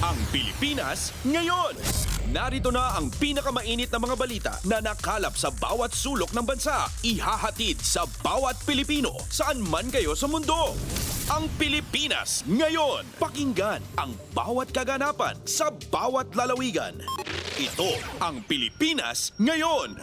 Ang Pilipinas ngayon. Narito na ang pinakamainit na mga balita na nakalap sa bawat sulok ng bansa. Ihahatid sa bawat Pilipino saan man kayo sa mundo. Ang Pilipinas ngayon. Pakinggan ang bawat kaganapan sa bawat lalawigan. Ito ang Pilipinas ngayon.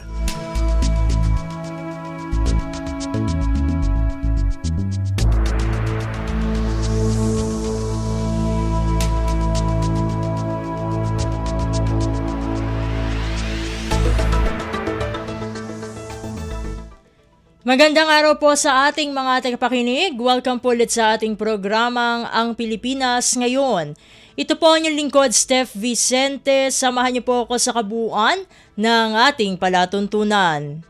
Magandang araw po sa ating mga tagapakinig. Welcome po ulit sa ating programang Ang Pilipinas Ngayon. Ito po ang inyong lingkod, Steph Vicente. Samahan niyo po ako sa kabuuan ng ating palatuntunan.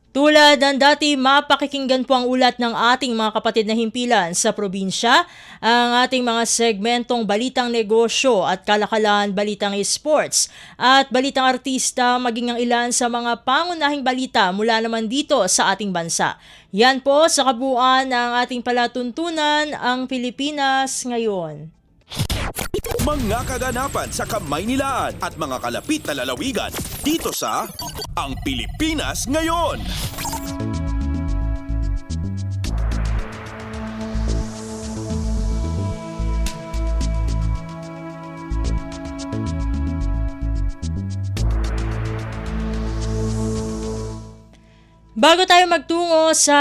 Tulad ng dati, mapakikinggan po ang ulat ng ating mga kapatid na himpilan sa probinsya, ang ating mga segmentong balitang negosyo at kalakalan, balitang esports at balitang artista, maging ang ilan sa mga pangunahing balita mula naman dito sa ating bansa. Yan po sa kabuuan ng ating palatuntunan, Ang Pilipinas Ngayon. Mga kaganapan sa Kamaynilaan at mga kalapit na lalawigan dito sa Ang Pilipinas Ngayon. Bago tayo magtungo sa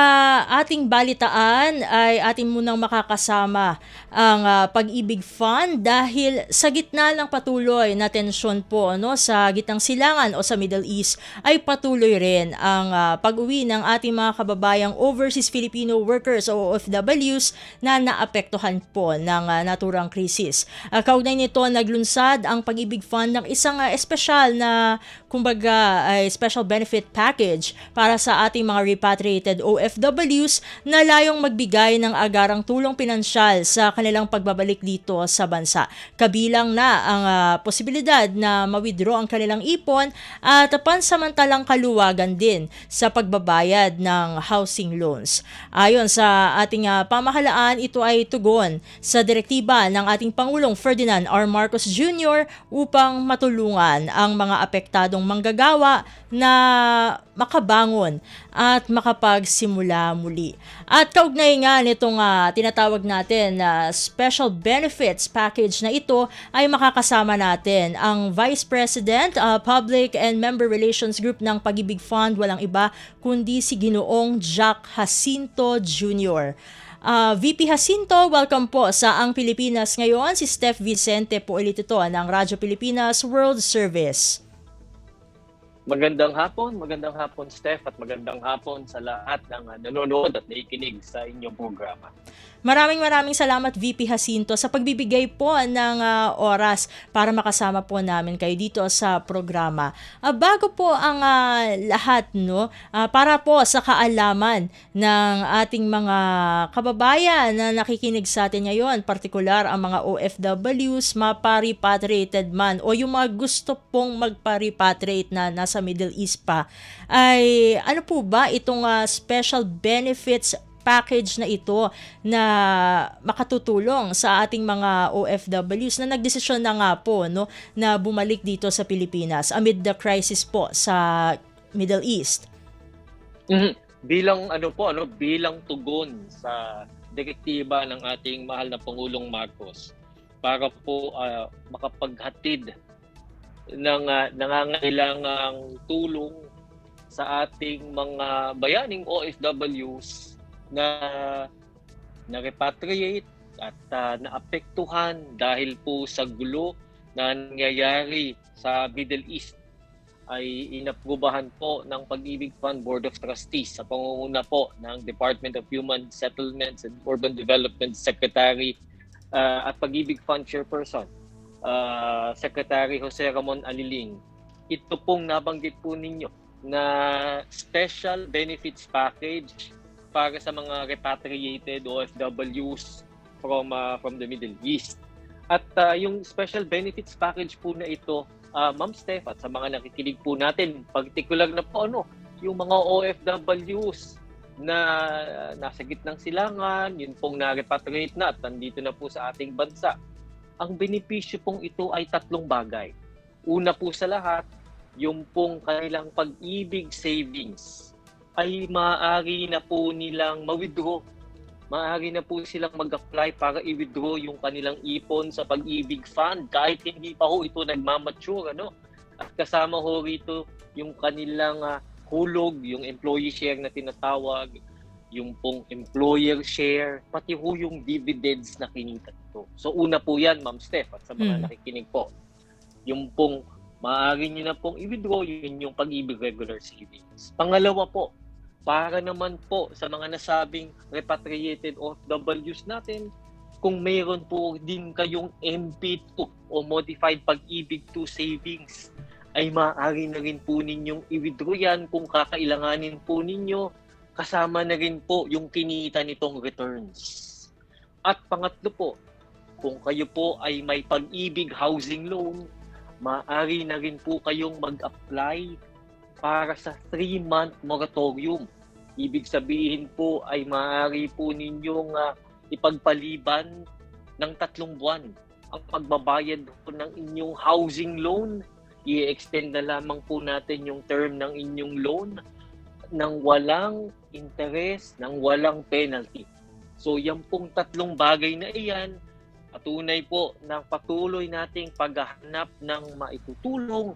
ating balitaan ay ating munang makakasama ang Pag-ibig Fund dahil sa gitna ng patuloy na tensyon po sa gitnang silangan o sa Middle East ay patuloy rin ang pag-uwi ng ating mga kababayang overseas Filipino workers o OFWs na naapektuhan po ng naturang krisis. Kaugnay nito naglunsad ang Pag-ibig Fund ng isang espesyal na special benefit package para sa ating mga repatriated OFWs na layong magbigay ng agarang tulong pinansyal sa kanilang pagbabalik dito sa bansa. Kabilang na ang posibilidad na ma-withdraw ang kanilang ipon at pansamantalang kaluwagan din sa pagbabayad ng housing loans. Ayon sa ating pamahalaan, ito ay tugon sa direktiba ng ating Pangulong Ferdinand R. Marcos Jr. upang matulungan ang mga apektadong manggagawa na makabangon at makapagsimula muli. At kaugnay nga nitong tinatawag natin na special benefits package na ito ay makakasama natin ang Vice President, Public and Member Relations Group ng Pag-ibig Fund, walang iba kundi si Ginoong Jack Jacinto Jr. VP Jacinto, welcome po sa Ang Pilipinas Ngayon. Si Steph Vicente po ulit ito ng Radyo Pilipinas World Service. Magandang hapon Steph at magandang hapon sa lahat ng nanonood at nakikinig sa inyong programa. Maraming salamat VP Jacinto sa pagbibigay po ng oras para makasama po namin kayo dito sa programa. Bago po ang lahat, para po sa kaalaman ng ating mga kababayan na nakikinig sa atin ngayon, partikular ang mga OFWs, mapa-repatriated man o yung mga gusto pong magpa-repatriate na nasa Middle East pa, ay ano po ba itong special benefits package na ito na makatutulong sa ating mga OFWs na nagdesisyon na nga po na bumalik dito sa Pilipinas amid the crisis po sa Middle East? Bilang bilang tugon sa direktiba ng ating mahal na Pangulong Marcos para po makapaghatid ng nangangailangang tulong sa ating mga bayaning OFWs na repatriate at naapektuhan dahil po sa gulo na nangyayari sa Middle East, ay inaprubahan po ng Pag-ibig Fund Board of Trustees sa pangunguna po ng Department of Human Settlements and Urban Development Secretary at Pag-ibig Fund Chairperson, Secretary Jose Ramon Aliling. Ito pong nabanggit po ninyo na special benefits package para sa mga repatriated OFWs from the Middle East. At yung special benefits package po na ito, Ma'am Steph, at sa mga nakikinig po natin, particular na po yung mga OFWs na nasa gitnang silangan, yun pong na-repatriate na at nandito na po sa ating bansa. Ang benepisyo pong ito ay tatlong bagay. Una po sa lahat, yung pong kanilang pag-ibig savings ay maaari na po nilang ma-withdraw. Maaari na po silang mag-apply para i-withdraw yung kanilang ipon sa pag-ibig fund kahit hindi pa ho ito nagmamature. At kasama ho rito yung kanilang hulog, yung employee share na tinatawag, yung pong employer share, pati ho yung dividends na kinita ito. So una po yan, Ma'am Steph, at sa mga nakikinig po, yung pong maaari nyo na pong i-withdraw yun yung pag-ibig regular savings. Pangalawa po, para naman po sa mga nasabing repatriated OFWs natin, kung mayroon po din kayong MP2 o modified pag-ibig 2 savings, ay maaari na rin po ninyong i-withdraw yan kung kakailanganin po ninyo, kasama na rin po yung kinita nitong returns. At pangatlo po, kung kayo po ay may pag-ibig housing loan, maaari na rin po kayong mag-apply para sa 3-month moratorium. Ibig sabihin po ay maaari po ninyong ipagpaliban ng 3 buwan ang pagbabayad po ng inyong housing loan. I-extend na lamang po natin yung term ng inyong loan nang walang interest, nang walang penalty. So yan pong 3 bagay na iyan, patunay po ng patuloy nating paghahanap ng maitutulong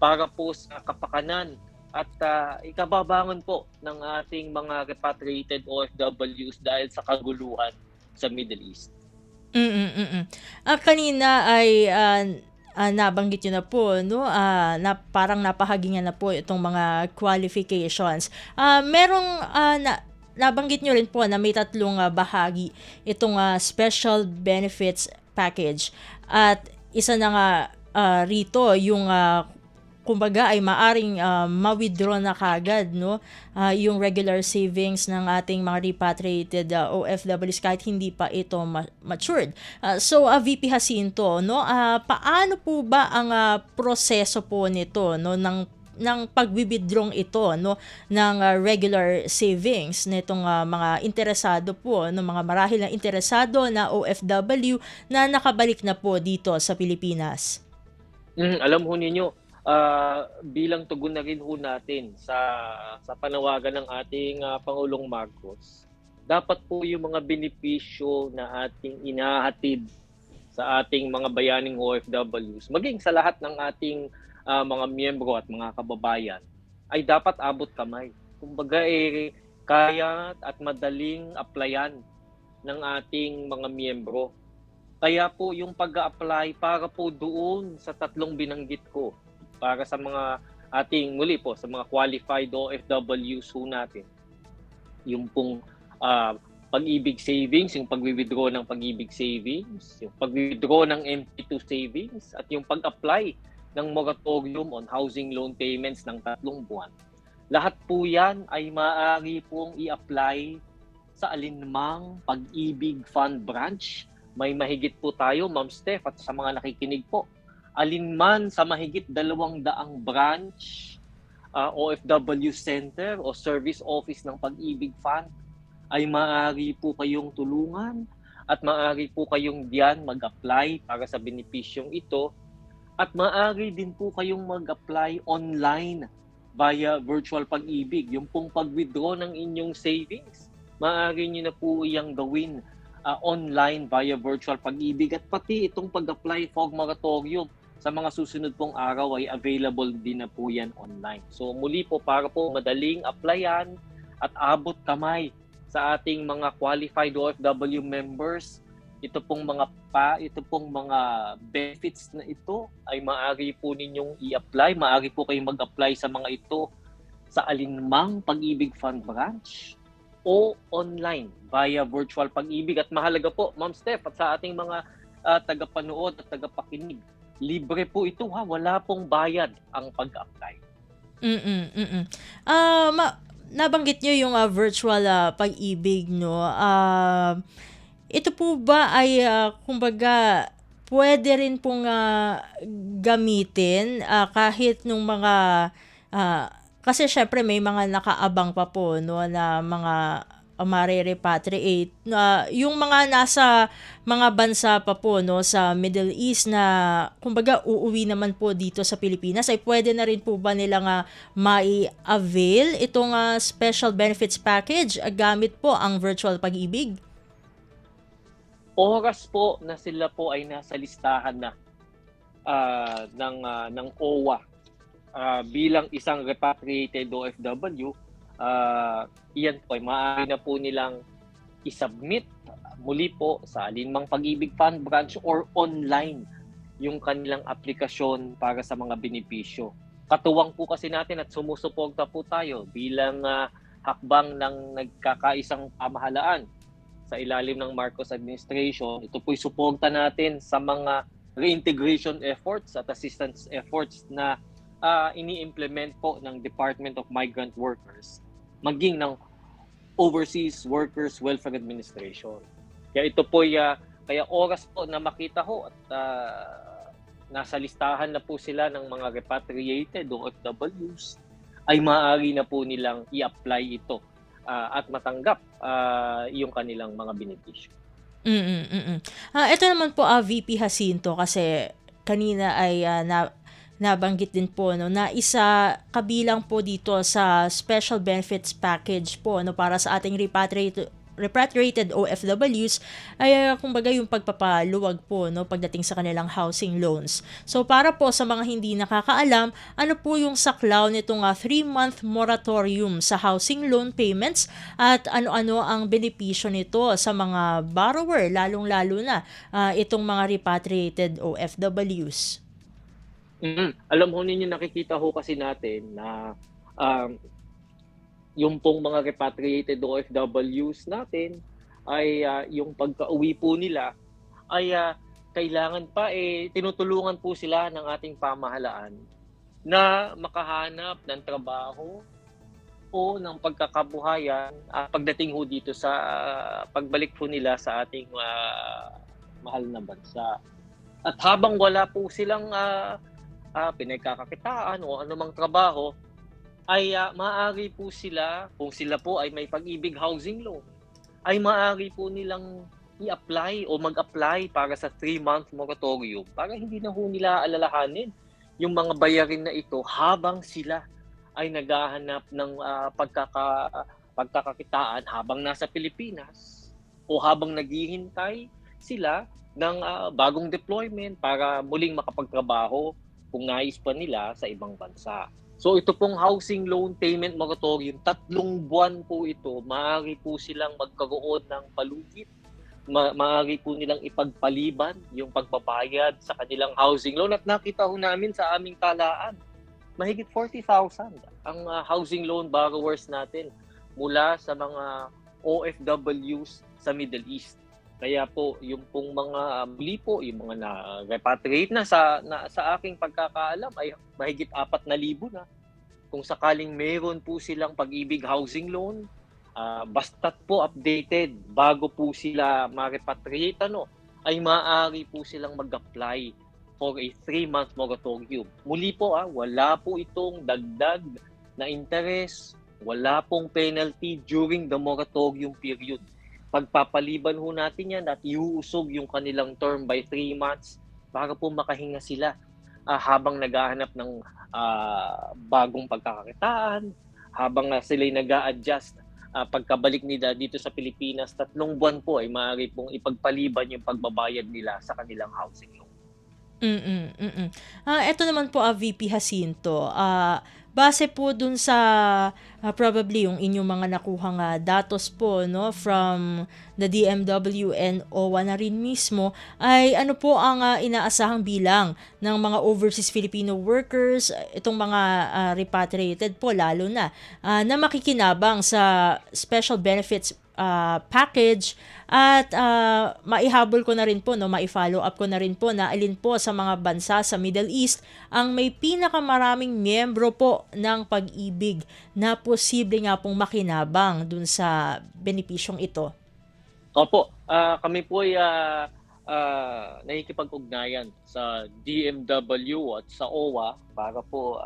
para po sa kapakanan at ikababangon po ng ating mga repatriated OFWs dahil sa kaguluhan sa Middle East. Kanina ay nabanggit nyo na po, no? Na parang napahagingan na po itong mga qualifications. Nabanggit nyo rin po na may 3 bahagi itong special benefits package. At isa na nga rito yung kumbaga ay maaring ma-withdraw na kagad, no? Yung regular savings ng ating mga repatriated OFWs kahit hindi pa ito matured. So VP Jacinto, no? Paano po ba ang proseso po nito, no, ng pag-withdraw ito, no, ng regular savings nitong mga interesado po, no, mga marahil na interesado na OFW na nakabalik na po dito sa Pilipinas? Alam ho ninyo, bilang tugon na rin ho natin sa panawagan ng ating Pangulong Marcos, dapat po yung mga benepisyo na ating inahatid sa ating mga bayaning OFWs, maging sa lahat ng ating mga miyembro at mga kababayan, ay dapat abot kamay. Kumbaga kaya at madaling applyan ng ating mga miyembro. Kaya po yung pag-a-apply para po doon sa 3 binanggit ko, para sa mga ating muli po, sa mga qualified OFWs ho natin, yung pong pag-ibig savings, yung pag-withdraw ng pag-ibig savings, yung pag-withdraw ng MP2 savings, at yung pag-apply ng moratorium on housing loan payments ng 3 buwan. Lahat po yan ay maaari pong i-apply sa alinmang pag-ibig fund branch. May mahigit po tayo, Ma'am Steph, at sa mga nakikinig po, alinman sa mahigit 200 branch, OFW Center o Service Office ng Pag-ibig Fund, ay maaari po kayong tulungan at maaari po kayong diyan mag-apply para sa benepisyong ito, at maaari din po kayong mag-apply online via virtual pag-ibig. Yung pong pag-withdraw ng inyong savings, maaari nyo na po iyang gawin online via virtual pag-ibig, at pati itong pag-apply for moratorium sa mga susunod pong araw ay available din na po yan online. So muli po, para po madaling applyan at abot kamay sa ating mga qualified OFW members, ito pong mga benefits na ito ay maaari po ninyong i-apply. Maaari po kayong mag-apply sa mga ito sa alinmang Pag-ibig Fund branch o online via virtual pag-ibig. At mahalaga po, Ma'am Steph, at sa ating mga tagapanood at tagapakinig, libre po ito, ha, wala pong bayad ang pag-apply. Nabanggit nyo yung virtual pag-ibig, no? Ito po ba ay kumbaga pwede rin pong gamitin kahit nung mga Kasi syempre may mga nakaabang pa po, 'no, na mga mare-repatriate na yung mga nasa mga bansa pa po, 'no, sa Middle East na kumbaga uuwi naman po dito sa Pilipinas, ay pwede na rin po ba nilang mai-avail itong special benefits package gamit po ang virtual pag-ibig? Oras po na sila po ay nasa listahan na ng OWA bilang isang repatriated OFW, iyan po ay maaari na po nilang isubmit muli po sa alinmang Pag-ibig Fund branch or online yung kanilang aplikasyon para sa mga benepisyo. Katuwang po kasi natin at sumusuporta po tayo bilang hakbang ng nagkakaisang pamahalaan sa ilalim ng Marcos administration. Ito po'y suporta natin sa mga reintegration efforts at assistance efforts na ini-implement po ng Department of Migrant Workers maging ng Overseas Workers Welfare Administration. Kaya ito po'y kaya oras po na makita ho at nasa listahan na po sila ng mga repatriated OFWs ay maaari na po nilang i-apply ito at matanggap yung kanilang mga benepisyo. Ito naman po, VP Jacinto, kasi kanina ay nabanggit din po, 'no, na isa kabilang po dito sa special benefits package po, 'no, para sa ating repatriated OFWs ay kumbaga yung pagpapaluwag po, 'no, pagdating sa kanilang housing loans. So para po sa mga hindi nakakaalam, ano po yung saklaw nitong 3-month moratorium sa housing loan payments at ano-ano ang benepisyo nito sa mga borrower, lalong-lalo na itong mga repatriated OFWs? Alam ho ninyo, nakikita ho kasi natin na yung pong mga repatriated OFWs natin ay yung pagka-uwi po nila ay kailangan pa tinutulungan po sila ng ating pamahalaan na makahanap ng trabaho o ng pagkakabuhayan pagdating ho dito sa pagbalik po nila sa ating mahal na bansa. At habang wala po silang pinagkakakitaan o anumang trabaho, ay maaari po sila, kung sila po ay may Pag-ibig housing loan, ay maaari po nilang i-apply o mag-apply para sa 3-month moratorium para hindi na ho nila alalahanin yung mga bayarin na ito habang sila ay naghahanap ng pagkakakitaan habang nasa Pilipinas o habang naghihintay sila ng bagong deployment para muling makapagtrabaho kung nais pa nila sa ibang bansa. So ito pong housing loan payment moratorium, 3 buwan po ito, maaari po silang magkaroon ng palugit, maaari po nilang ipagpaliban yung pagbabayad sa kanilang housing loan. At nakita ho namin sa aming talaan, mahigit 40,000 ang housing loan borrowers natin mula sa mga OFWs sa Middle East. Kaya po, yung pong mga muli po, yung mga na-repatriate na sa aking pagkakaalam ay mahigit 4,000 na. Kung sakaling mayroon po silang Pag-ibig housing loan, basta't po updated bago po sila ma-repatriate, ay maaari po silang mag-apply for a 3-month moratorium. Muli po, wala po itong dagdag na interest, wala pong penalty during the moratorium period. Pagpapaliban ho natin yan at iuusog yung kanilang term by 3 months para po makahinga sila habang naghahanap ng bagong pagkakakitaan, habang sila'y nag-a-adjust pagkabalik nila dito sa Pilipinas. 3 buwan po ay maaari pong ipagpaliban yung pagbabayad nila sa kanilang housing loan. Eto naman po, VP Jacinto, base po dun sa probably yung inyong mga nakuhang datos po, no, from the DMW and OWA na rin mismo, ay ano po ang inaasahang bilang ng mga overseas Filipino workers, itong mga repatriated po lalo na makikinabang sa special benefits package, at maihabol ko na rin po, no, mai-follow up ko na rin po na alin po sa mga bansa sa Middle East ang may pinakamaraming miyembro po ng Pag-ibig na posible nga pong makinabang dun sa benepisyong ito. Opo, kami po ay nakikipag-ugnayan sa DMW at sa OWA para po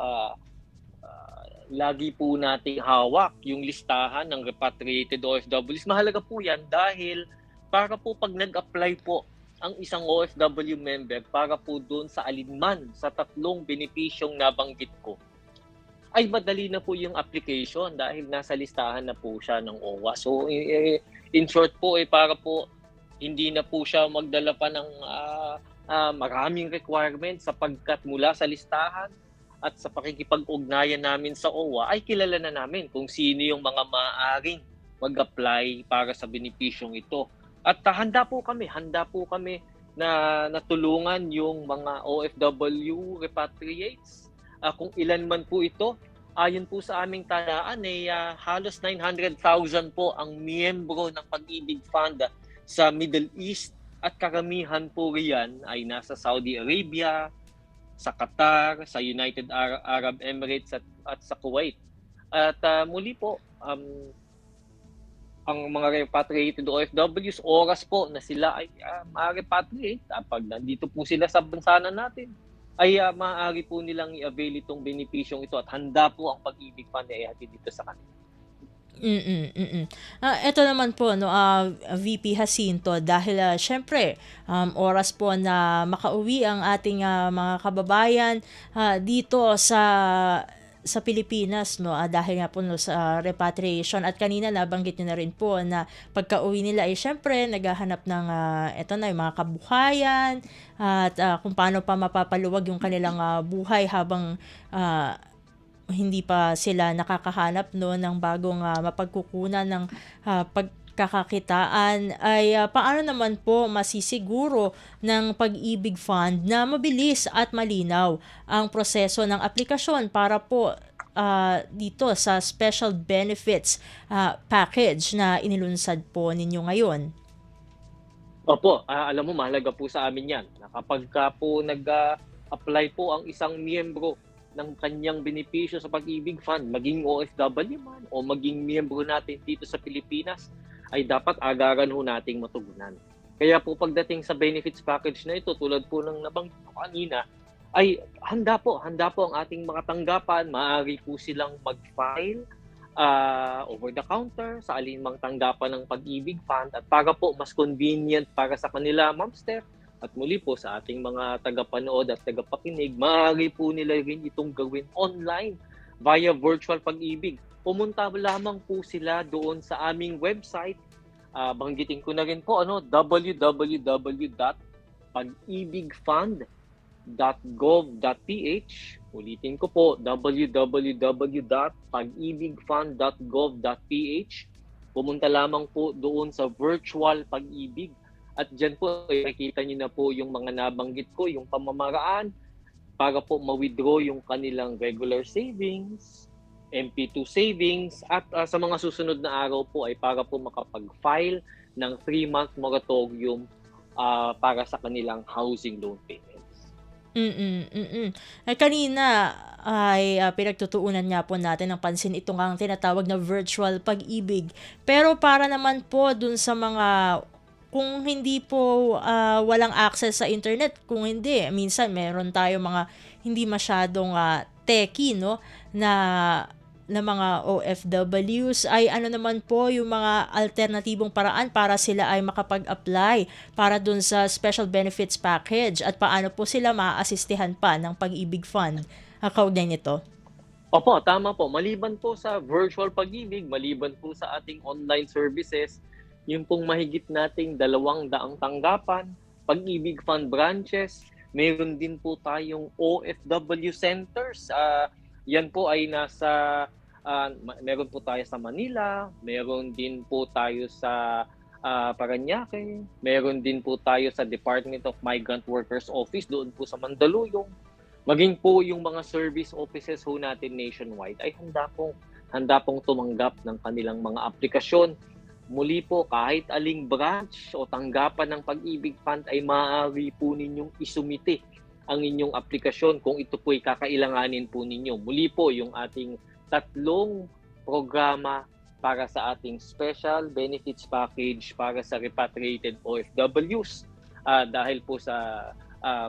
lagi po nating hawak yung listahan ng repatriated OFWs. Mahalaga po yan dahil para po pag nag-apply po ang isang OFW member para po doon sa alinman sa 3 benepisyong nabanggit ko, ay madali na po yung application dahil nasa listahan na po siya ng OWA. So in short po, para po hindi na po siya magdala pa ng maraming requirements sapagkat mula sa listahan at sa pakikipag-ugnayan namin sa OWA ay kilala na namin kung sino yung mga maaaring mag-apply para sa benepisyong ito. At handa po kami na natulungan yung mga OFW repatriates. Kung ilan man po ito, ayon po sa aming talaan ay halos 900,000 po ang miyembro ng Pag-ibig Fund sa Middle East at karamihan po riyan ay nasa Saudi Arabia, sa Qatar, sa United Arab Emirates at sa Kuwait. At muli po, ang mga repatriated OFWs, oras po na sila ay ma-repatriate, pag nandito po sila sa bansa na natin, ay maaari po nilang i-avail itong benepisyong ito at handa po ang Pag-ibig Fund na ihatid dito sa kanila. Ito naman po, no, VP Jacinto, dahil syempre oras po na makauwi ang ating mga kababayan dito sa Pilipinas, no, dahil nga po no, sa repatriation, at kanina nabanggit niyo na rin po na pagka-uwi nila ay syempre naghahanap ng eto na yung mga kabuhayan at kung paano pa mapapaluwag yung kanilang buhay habang hindi pa sila nakakahanap no ng bagong mapagkukunan ng pagkakakitaan, ay paano naman po masisiguro ng Pag-ibig Fund na mabilis at malinaw ang proseso ng aplikasyon para po dito sa special benefits package na inilunsad po ninyo ngayon? Opo, alam mo, mahalaga po sa amin yan na kapag po nag-apply po ang isang miyembro ng kanyang benepisyo sa Pag-ibig Fund, maging OFW man o maging miyembro natin dito sa Pilipinas, ay dapat agaran ho nating matugunan. Kaya po pagdating sa benefits package na ito, tulad po ng nabanggit ko kanina, ay handa po ang ating mga tanggapan. Maaari po silang mag-file over the counter sa alinmang tanggapan ng Pag-ibig Fund, at para po mas convenient para sa kanila, Ma'am Steph, at muli po sa ating mga tagapanood at tagapakinig, maaari po nila rin itong gawin online via virtual Pag-ibig. Pumunta lamang po sila doon sa aming website. Banggitin ko na rin po, www.pagibigfund.gov.ph. Ulitin ko po, www.pagibigfund.gov.ph. Pumunta lamang po doon sa virtual Pag-ibig. At dyan po, makikita niyo na po yung mga nabanggit ko, yung pamamaraan para po ma-withdraw yung kanilang regular savings, MP2 savings, at sa mga susunod na araw po ay para po makapag-file ng 3-month moratorium para sa kanilang housing loan payments. Kanina ay pinagtutuunan nga po natin ng pansin itong ang tinatawag na virtual Pag-ibig. Pero para naman po dun sa mga kung hindi po walang access sa internet, kung hindi, minsan meron tayo mga hindi masyadong techie, no, na mga OFWs, ay ano naman po yung mga alternatibong paraan para sila ay makapag-apply para dun sa special benefits package, at paano po sila maaasistihan pa ng Pag-ibig Fund kaugnay nito? Opo, tama po. Maliban po sa virtual Pag-ibig, maliban po sa ating online services, yung pong mahigit nating 200 tanggapan, Pag-ibig Fund branches, mayroon din po tayong OFW centers. Yan po ay meron po tayo sa Manila, meron din po tayo sa Parañaque, meron din po tayo sa Department of Migrant Workers Office doon po sa Mandaluyong. Maging po yung mga service offices ho natin nationwide ay handa pong tumanggap ng kanilang mga aplikasyon. Muli po, kahit aling branch o tanggapan ng Pag-ibig Fund ay maaari po ninyong isumite ang inyong aplikasyon kung ito po ay kakailanganin po ninyo. Muli po, yung ating 3 programa para sa ating special benefits package para sa repatriated OFWs dahil po sa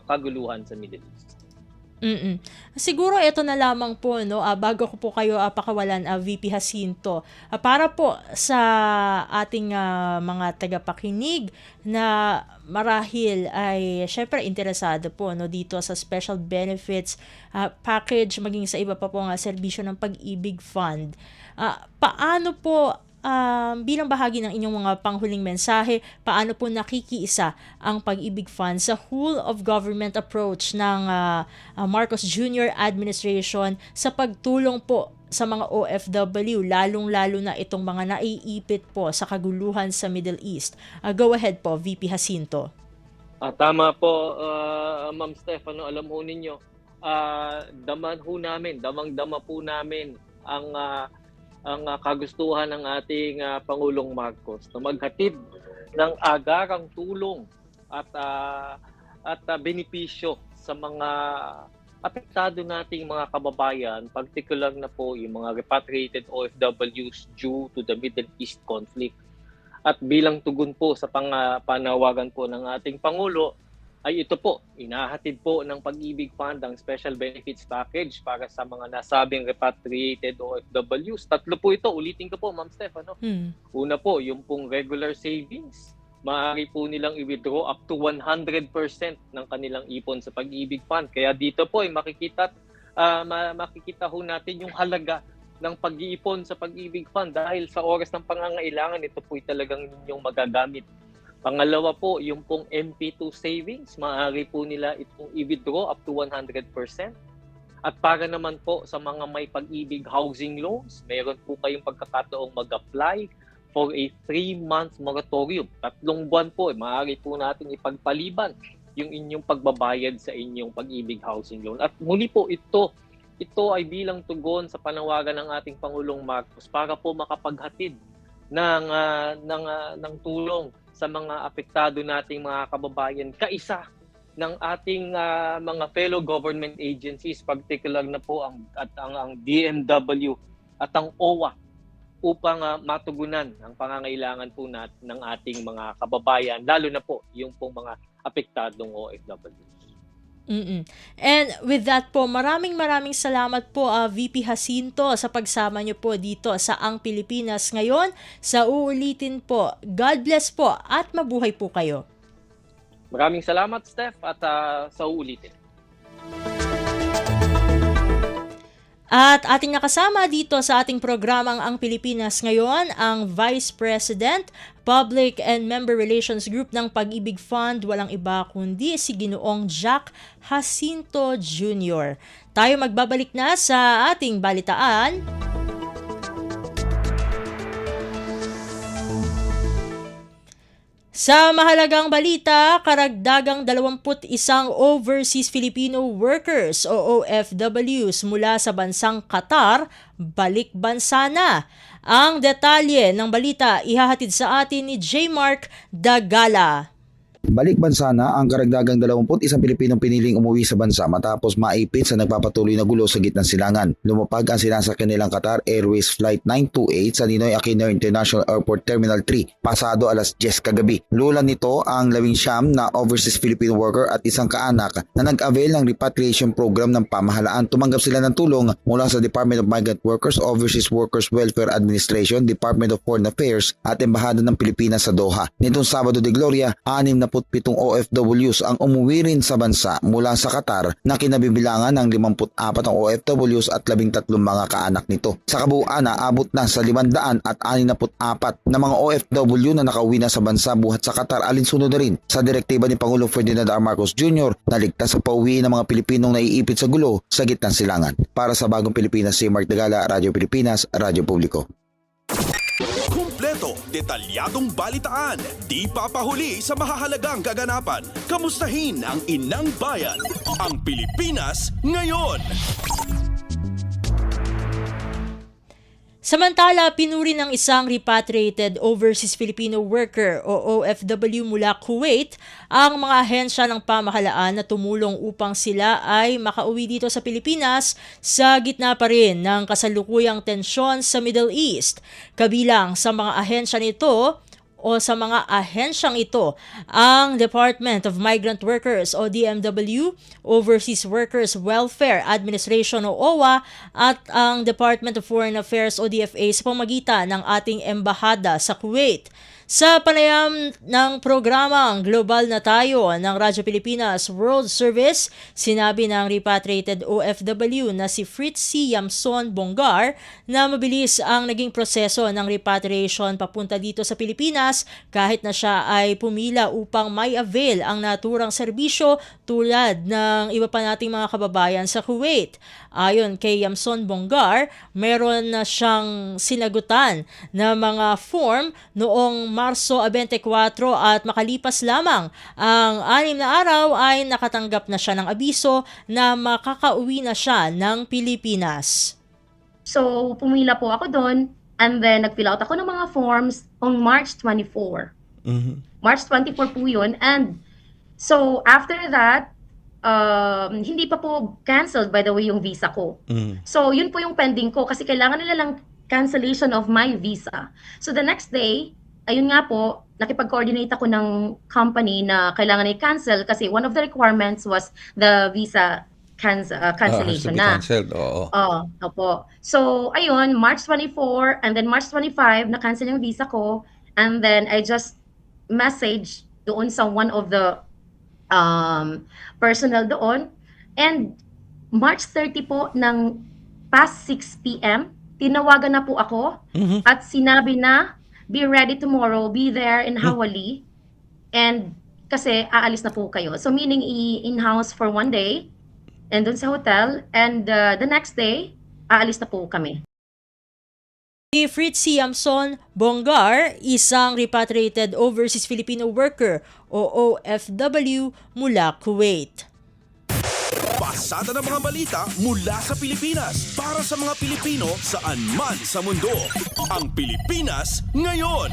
kaguluhan sa Middle East. Mm. Siguro ito na lamang po, no, bago ko po kayo pakawalan, VP Jacinto, para po sa ating mga tagapakinig na marahil ay syempre interesado po, no, dito sa special benefits package, maging sa iba pa po nga serbisyo ng Pag-ibig Fund. Paano po, bilang bahagi ng inyong mga panghuling mensahe, paano po nakikiisa ang Pag-ibig Fund sa whole of government approach ng Marcos Jr. administration sa pagtulong po sa mga OFW, lalong-lalo na itong mga naiipit po sa kaguluhan sa Middle East? Go ahead po, VP Jacinto. Tama po, Ma'am Steph, alam ho ninyo, damang-dama po namin ang kagustuhan ng ating Pangulong Marcos na maghatid ng agarang tulong at benepisyo sa mga apektado nating mga kababayan, particular na po yung mga repatriated OFWs due to the Middle East conflict. At bilang tugon po sa panawagan po ng ating Pangulo, ay ito po, inahatid po ng Pag-ibig Fund ang Special Benefits Package para sa mga nasabing repatriated OFWs. Tatlo po ito, ulitin ko po, Ma'am Steph. Una po, yung pong regular savings. Maaari po nilang i-withdraw up to 100% ng kanilang ipon sa Pag-ibig Fund. Kaya dito po ay makikita ho natin yung halaga ng pag-iipon sa Pag-ibig Fund dahil sa oras ng pangangailangan, ito po ay talagang ninyong magagamit. Pangalawa po, yung pong MP2 savings, maaari po nila itong i-withdraw up to 100%. At para naman po sa mga may Pag-ibig housing loans, meron po kayong pagkakataong mag-apply for a 3-month moratorium. 3 buwan po, maaari po natin ipagpaliban yung inyong pagbabayad sa inyong Pag-ibig housing loan. At muli po, ito ay bilang tugon sa panawagan ng ating Pangulong Marcos para po makapaghatid ng tulong sa mga apektado nating mga kababayan, kaisa ng ating mga fellow government agencies, particular na po ang DMW at ang OWA upang matugunan ang pangangailangan po ng ating mga kababayan, lalo na po yung pong mga apektadong OFWs. And with that po, maraming salamat po, VP Jacinto, sa pagsama niyo po dito sa Ang Pilipinas Ngayon. Sa uulitin po, God bless po at mabuhay po kayo. Maraming salamat, Steph, at sa uulitin. At ating nakasama dito sa ating programang Ang Pilipinas Ngayon, ang Vice President, Public and Member Relations Group ng Pag-ibig Fund, walang iba kundi si Ginoong Jack Jacinto Jr. Tayo magbabalik na sa ating balitaan. Sa mahalagang balita, karagdagang 21 overseas Filipino workers o OFWs mula sa bansang Qatar, balik bansa na. Ang detalye ng balita ihahatid sa atin ni J. Mark Dagala. Balik bansa na ang karagdagang 21 Pilipinong piniling umuwi sa bansa matapos maipit sa nagpapatuloy na gulo sa gitnang silangan. Lumapag ang sinasakyan nilang Qatar Airways Flight 928 sa Ninoy Aquino International Airport Terminal 3 pasado alas 10 kagabi. Lulan nito ang 19 na overseas Filipino worker at isang kaanak na nag-avail ng repatriation program ng pamahalaan. Tumanggap sila ng tulong mula sa Department of Migrant Workers, Overseas Workers Welfare Administration, Department of Foreign Affairs at Embahada ng Pilipinas sa Doha. Nitong Sabado de Gloria, 67 OFWs ang umuwi rin sa bansa mula sa Qatar na kinabibilangan ng 54 OFWs at 13 mga kaanak nito. Sa kabuuan, naabot na sa 564 na mga OFW na nakauwi na sa bansa buhat sa Qatar, alinsunod na rin sa direktiba ni Pangulong Ferdinand R. Marcos Jr. na ligtas sa pauwi ng mga Pilipinong naiipit sa gulo sa gitnang silangan. Para sa Bagong Pilipinas, si Mark Dagala, Radyo Pilipinas, Radyo Publiko. Kumpleto, detalyadong balitaan, di papahuli sa mahahalagang kaganapan. Kamustahin ang inang bayan, ang Pilipinas Ngayon. Samantala, pinuri ng isang repatriated overseas Filipino worker o OFW mula Kuwait ang mga ahensya ng pamahalaan na tumulong upang sila ay makauwi dito sa Pilipinas sa gitna pa rin ng kasalukuyang tensyon sa Middle East. Kabilang sa mga ahensya nito, o sa mga ahensyang ito ang Department of Migrant Workers o DMW, Overseas Workers Welfare Administration o OWA at ang Department of Foreign Affairs o DFA sa pamagitan ng ating embahada sa Kuwait. Sa panayam ng programang Global na Tayo ng Radyo Pilipinas World Service, sinabi ng repatriated OFW na si Fritzy Yamson Bongar na mabilis ang naging proseso ng repatriation papunta dito sa Pilipinas kahit na siya ay pumila upang may avail ang naturang serbisyo tulad ng iba pa nating mga kababayan sa Kuwait. Ayon kay Yamson Bongar, meron na siyang sinagutan na mga form noong Marso 24 at makalipas lamang ang 6 na araw ay nakatanggap na siya ng abiso na makakauwi na siya ng Pilipinas. So, pumila po ako doon and then nag-fill out ako ng mga forms on March 24. March 24 po yun. And so, after that, hindi pa po canceled by the way yung visa ko. So, yun po yung pending ko kasi kailangan nila lang cancellation of my visa. So, the next day, ayun nga po, nakipag-coordinate ako ng company na kailangan i-cancel kasi one of the requirements was the visa cancellation na. Canceled, oo. Opo. So, ayun, March 24 and then March 25, na-cancel yung visa ko and then I just message doon sa one of the personnel doon and March 30 po ng past 6 p.m., tinawagan na po ako at sinabi na be ready tomorrow, be there in Hawali, and kasi aalis na po kayo. So meaning in-house for 1 day, and dun sa hotel, and the next day, aalis na po kami. Si Fritzy Yamson Bongar, isang repatriated overseas Filipino worker o OFW mula Kuwait. Pasada ng mga balita mula sa Pilipinas para sa mga Pilipino saan man sa mundo. Ang Pilipinas ngayon.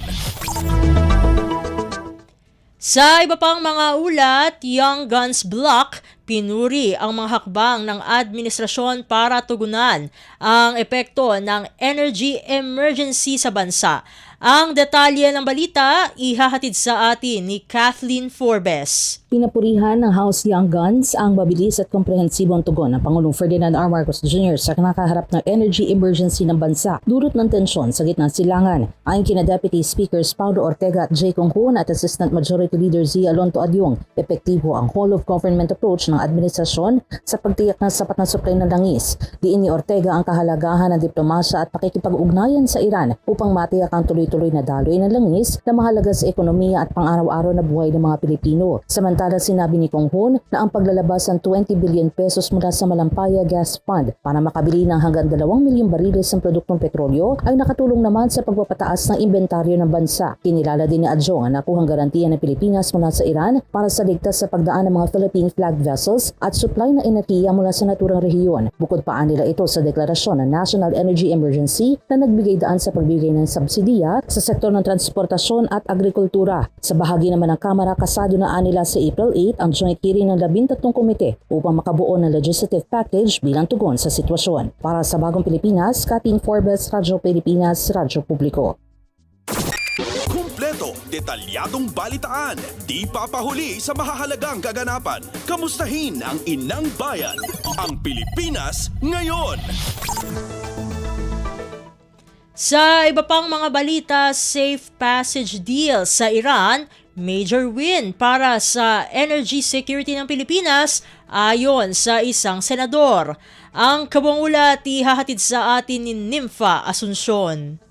Sa iba pang mga ulat, Young Guns Bloc pinuri ang mga hakbang ng administrasyon para tugunan ang epekto ng energy emergency sa bansa. Ang detalye ng balita, ihahatid sa atin ni Kathleen Forbes. Pinapurihan ng House Young Guns ang mabilis at komprehensibong tugon ng Pangulong Ferdinand R. Marcos Jr. sa nakaharap ng energy emergency ng bansa, dulot ng tensyon sa gitnang silangan. Ayon kina Deputy Speakers Paulo Ortega at Jay Conghun at Assistant Majority Leader Z. Alonto Adyong, epektibo ang whole-of-government approach ng administrasyon sa pagtiyak ng sapat na supply ng langis. Diin ni Ortega ang kahalagahan ng diplomasya at pakikipag-ugnayan sa Iran upang matiyak ang tuloy-tuloy na daloy ng langis na mahalaga sa ekonomiya at pang-araw-araw na buhay ng mga Pilipino. Samantala, sinabi ni Conghun na ang paglalabas ng 20 billion pesos mula sa Malampaya Gas Fund para makabili ng hanggang 2 milyong bariles ng produktong petrolyo ay nakatulong naman sa pagpapataas ng inventaryo ng bansa. Kinilala din ni Adyong ang nakuhang garantiya ng Pilipinas mula sa Iran para sa ligtas sa pagdaan ng mga Philippine flag vessels at supply na enerhiya mula sa naturang rehiyon. Bukod pa nila ito sa deklarasyon ng National Energy Emergency na nagbigay daan sa pagbigay ng subsidiya sa sektor ng transportasyon at agrikultura. Sa bahagi naman ng Kamara, kasado na nila sa April 8 ang joint hearing ng 13 komite upang makabuo ng legislative package bilang tugon sa sitwasyon. Para sa Bagong Pilipinas, Kathleen Forbes, Radyo Pilipinas, Radyo Publiko. Kumpleto, detalyadong balitaan, di papahuli sa mahahalagang kaganapan. Kamustahin ang inang bayan, ang Pilipinas ngayon. Sa iba pang mga balita, safe passage deal sa Iran, major win para sa energy security ng Pilipinas ayon sa isang senador. Ang kabuang ulat ihahatid sa atin ni Nympha Asuncion.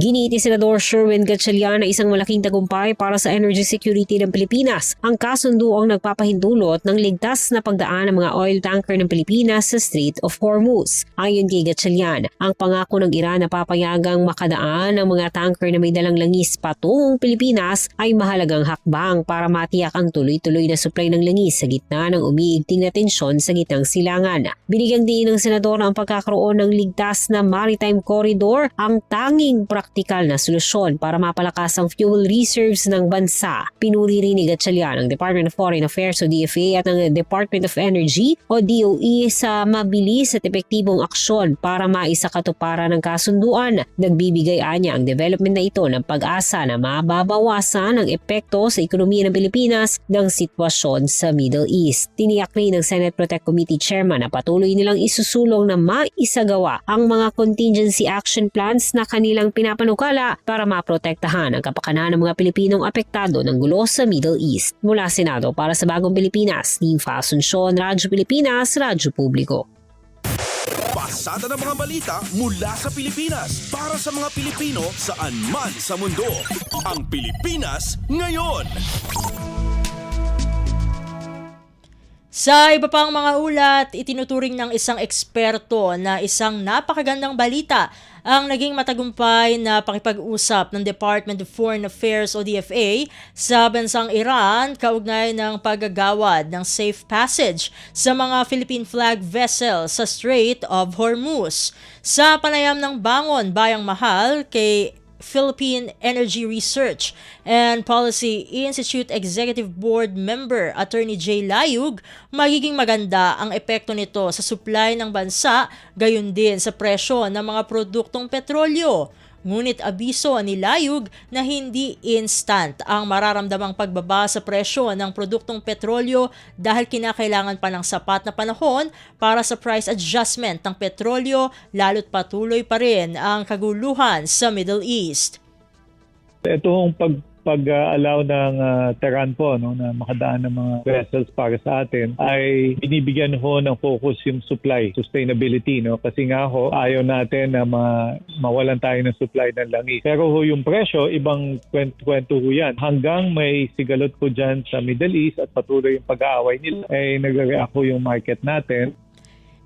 Giniit ni Senador Sherwin Gatchalian na isang malaking tagumpay para sa energy security ng Pilipinas. Ang kasundo ang nagpapahintulot ng ligtas na pagdaan ng mga oil tanker ng Pilipinas sa Strait of Hormuz. Ayon kay Gatchalian, ang pangako ng Iran na papayagang makadaan ng mga tanker na may dalang langis patungong Pilipinas ay mahalagang hakbang para matiyak ang tuloy-tuloy na supply ng langis sa gitna ng umiigting na tensyon sa gitnang silangan. Binigyang diin ng Senador na ang pagkakaroon ng ligtas na maritime corridor ang tanging praktikal praktikal na solusyon para mapalakas ang fuel reserves ng bansa. Pinuri rin ni Gatchalian ang Department of Foreign Affairs o DFA at ang Department of Energy o DOE sa mabilis at epektibong aksyon para maisakatuparan ng kasunduan. Nagbibigay anya ang development na ito ng pag-asa na mababawasan ang epekto sa ekonomiya ng Pilipinas ng sitwasyon sa Middle East. Tiniyak rin ng Senate Protect Committee Chairman na patuloy nilang isusulong na maisagawa ang mga contingency action plans na kanilang pinapanukala para maprotektahan ang kapakanan ng mga Pilipinong apektado ng gulo sa Middle East. Mula Senado para sa Bagong Pilipinas, Ninfa Asuncion, Radyo Pilipinas, Radyo Publiko. Pasada ng mga balita mula sa Pilipinas para sa mga Pilipino saan man sa mundo. Ang Pilipinas ngayon. Sa iba pang mga ulat, itinuturing ng isang eksperto na isang napakagandang balita ang naging matagumpay na pakipag-usap ng Department of Foreign Affairs o DFA sa bansang Iran kaugnay ng paggagawad ng safe passage sa mga Philippine flag vessel sa Strait of Hormuz. Sa panayam ng Bangon Bayang Mahal kay Philippine Energy Research and Policy Institute Executive Board Member Attorney Jay Layug, magiging maganda ang epekto nito sa supply ng bansa, gayon din sa presyo ng mga produktong petrolyo. Ngunit abiso ni Layug na hindi instant ang mararamdamang pagbaba sa presyo ng produktong petrolyo dahil kinakailangan pa ng sapat na panahon para sa price adjustment ng petrolyo lalo't patuloy pa rin ang kaguluhan sa Middle East. Itong pag-allow ng Tehran po na makadaan ng mga vessels para sa atin ay binibigyan ho ng focus yung supply, sustainability. Kasi nga ho, ayaw natin na mawalan tayo ng supply ng langis. Pero ho yung presyo, ibang kwento ho yan. Hanggang may sigalot po dyan sa Middle East at patuloy yung pag-aaway nila, ay nagre-react ho yung market natin.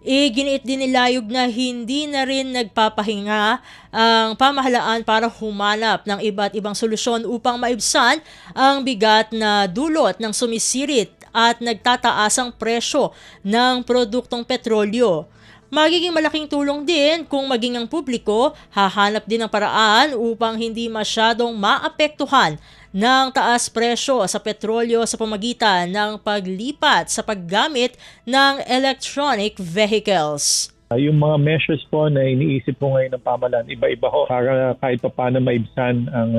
Iginiit din ni Layug na hindi na rin nagpapahinga ang pamahalaan para humanap ng iba't ibang solusyon upang maibsan ang bigat na dulot ng sumisirit at nagtataasang presyo ng produktong petrolyo. Magiging malaking tulong din kung maging ang publiko hahanap din ng paraan upang hindi masyadong maapektuhan ng taas presyo sa petrolyo sa pamagitan ng paglipat sa paggamit ng electronic vehicles. Yung mga measures po na iniisip po ngayon ng pamahalaan, iba-iba ho para kahit pa paano maibsan ang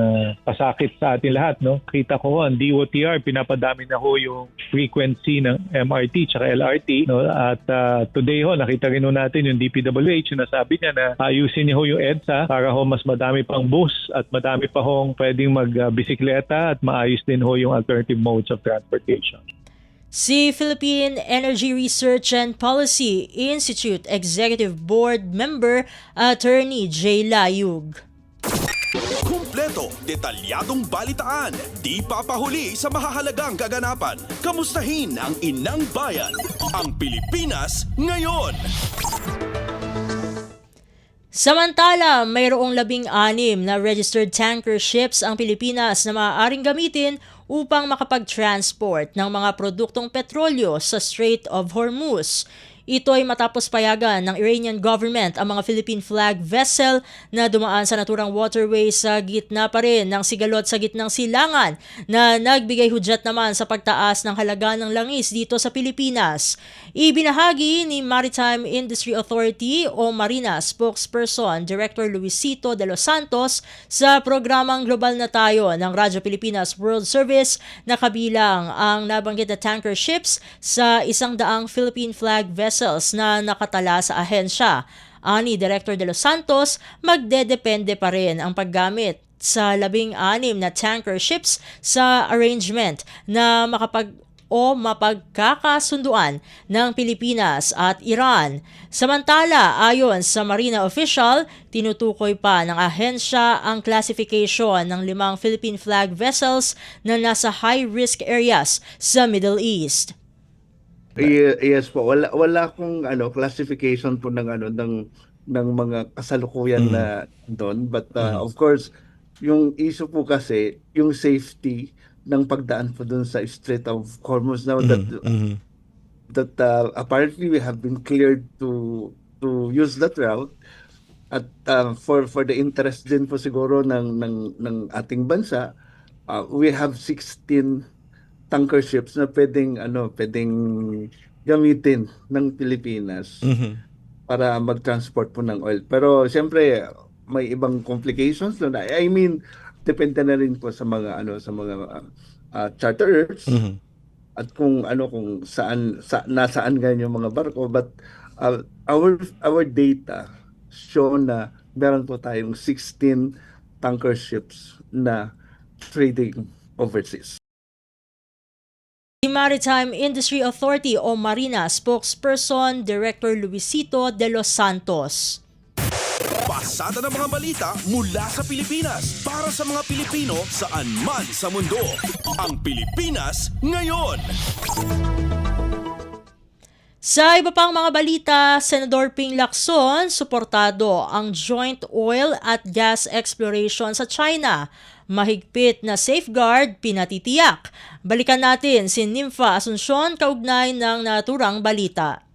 pasakit sa atin lahat. Kita ko ang DOTR, pinapadami na ho yung frequency ng MRT at LRT. At today ho, nakita rin ho natin yung DPWH na sabi niya na ayusin niya ho yung EDSA para ho mas madami pang bus at madami pa hong pwedeng magbisikleta at maayos din ho yung alternative modes of transportation. Si Philippine Energy Research and Policy Institute Executive Board Member Attorney Jay Layug. Kumpleto, detalyadong balitaan, di papahuli sa mahahalagang kaganapan. Kamustahin ang inang bayan, ang Pilipinas ngayon. Samantala, mayroong 16 na registered tanker ships ang Pilipinas na maaaring gamitin upang makapag-transport ng mga produktong petrolyo sa Strait of Hormuz. Ito ay matapos payagan ng Iranian government ang mga Philippine flag vessel na dumaan sa naturang waterway sa gitna pa rin ng sigalot sa gitnang silangan na nagbigay hudyat naman sa pagtaas ng halaga ng langis dito sa Pilipinas. Ibinahagi ni Maritime Industry Authority o Marina spokesperson Director Luisito de los Santos sa programang Global na Tayo ng Radyo Pilipinas World Service na kabilang ang nabanggit na tanker ships sa 100 Philippine flag vessels na nakatala sa ahensya. Ani Director de los Santos, magdedepende pa rin ang paggamit sa 16 na tanker ships sa arrangement na mapagkakasunduan ng Pilipinas at Iran. Samantala, ayon sa Marina official, tinutukoy pa ng ahensya ang classification ng 5 Philippine flag vessels na nasa high-risk areas sa Middle East. Yes po, wala akong classification po ng mga kasalukuyan na doon, but of course yung issue po kasi yung safety ng pagdaan po doon sa Strait of Hormuz now that apparently we have been cleared to use that route, At for the interest din po siguro ng ating bansa, we have 16 tanker ships na pwedeng gamitin ng Pilipinas para mag-transport po ng oil. Pero siyempre may ibang complications doon. I mean, depende na rin po sa mga charterers at kung nasaan ganyan yung mga barko, but our data show na meron po tayong 16 tanker ships na trading overseas. The Maritime Industry Authority o Marina spokesperson Director Luisito de los Santos. Pasada ng mga balita mula sa Pilipinas para sa mga Pilipino saan man sa mundo. Ang Pilipinas ngayon. Sa iba pang mga balita, Senador Ping Lacson, suportado ang joint oil at gas exploration sa China. Mahigpit na safeguard pinatitiyak. Balikan natin si Nympha Asuncion kaugnay ng naturang balita.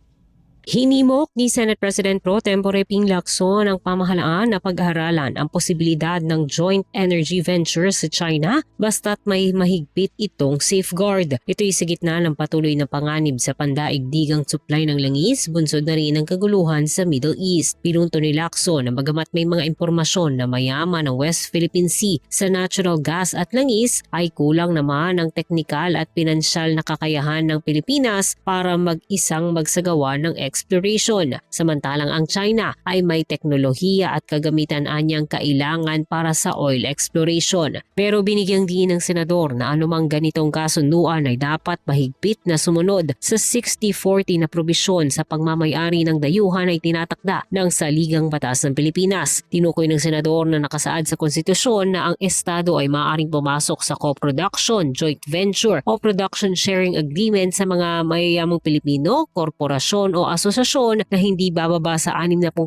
Hinimok ni Senate President Pro Tempore Ping Lacson ang pamahalaan na pag-aaralan ang posibilidad ng joint energy venture sa China basta't may mahigpit itong safeguard. Ito'y sa gitna ng patuloy na panganib sa pandaigdigang supply ng langis, bunsod na rin ang kaguluhan sa Middle East. Pinunto ni Lacson na bagamat may mga impormasyon na mayaman ang West Philippine Sea sa natural gas at langis, ay kulang naman ang teknikal at pinansyal na kakayahan ng Pilipinas para mag-isang magsagawa ng exploration. Samantalang ang China ay may teknolohiya at kagamitan anyang kailangan para sa oil exploration. Pero binigyang din ng senador na anumang ganitong kasunduan ay dapat mahigpit na sumunod sa 60-40 na probisyon sa pagmamayari ng dayuhan ay tinatakda ng Saligang Batas ng Pilipinas. Tinukoy ng senador na nakasaad sa konstitusyon na ang estado ay maaaring pumasok sa co-production, joint venture o production sharing agreement sa mga mayayamang Pilipino, korporasyon o asosasyon na hindi bababa sa 60%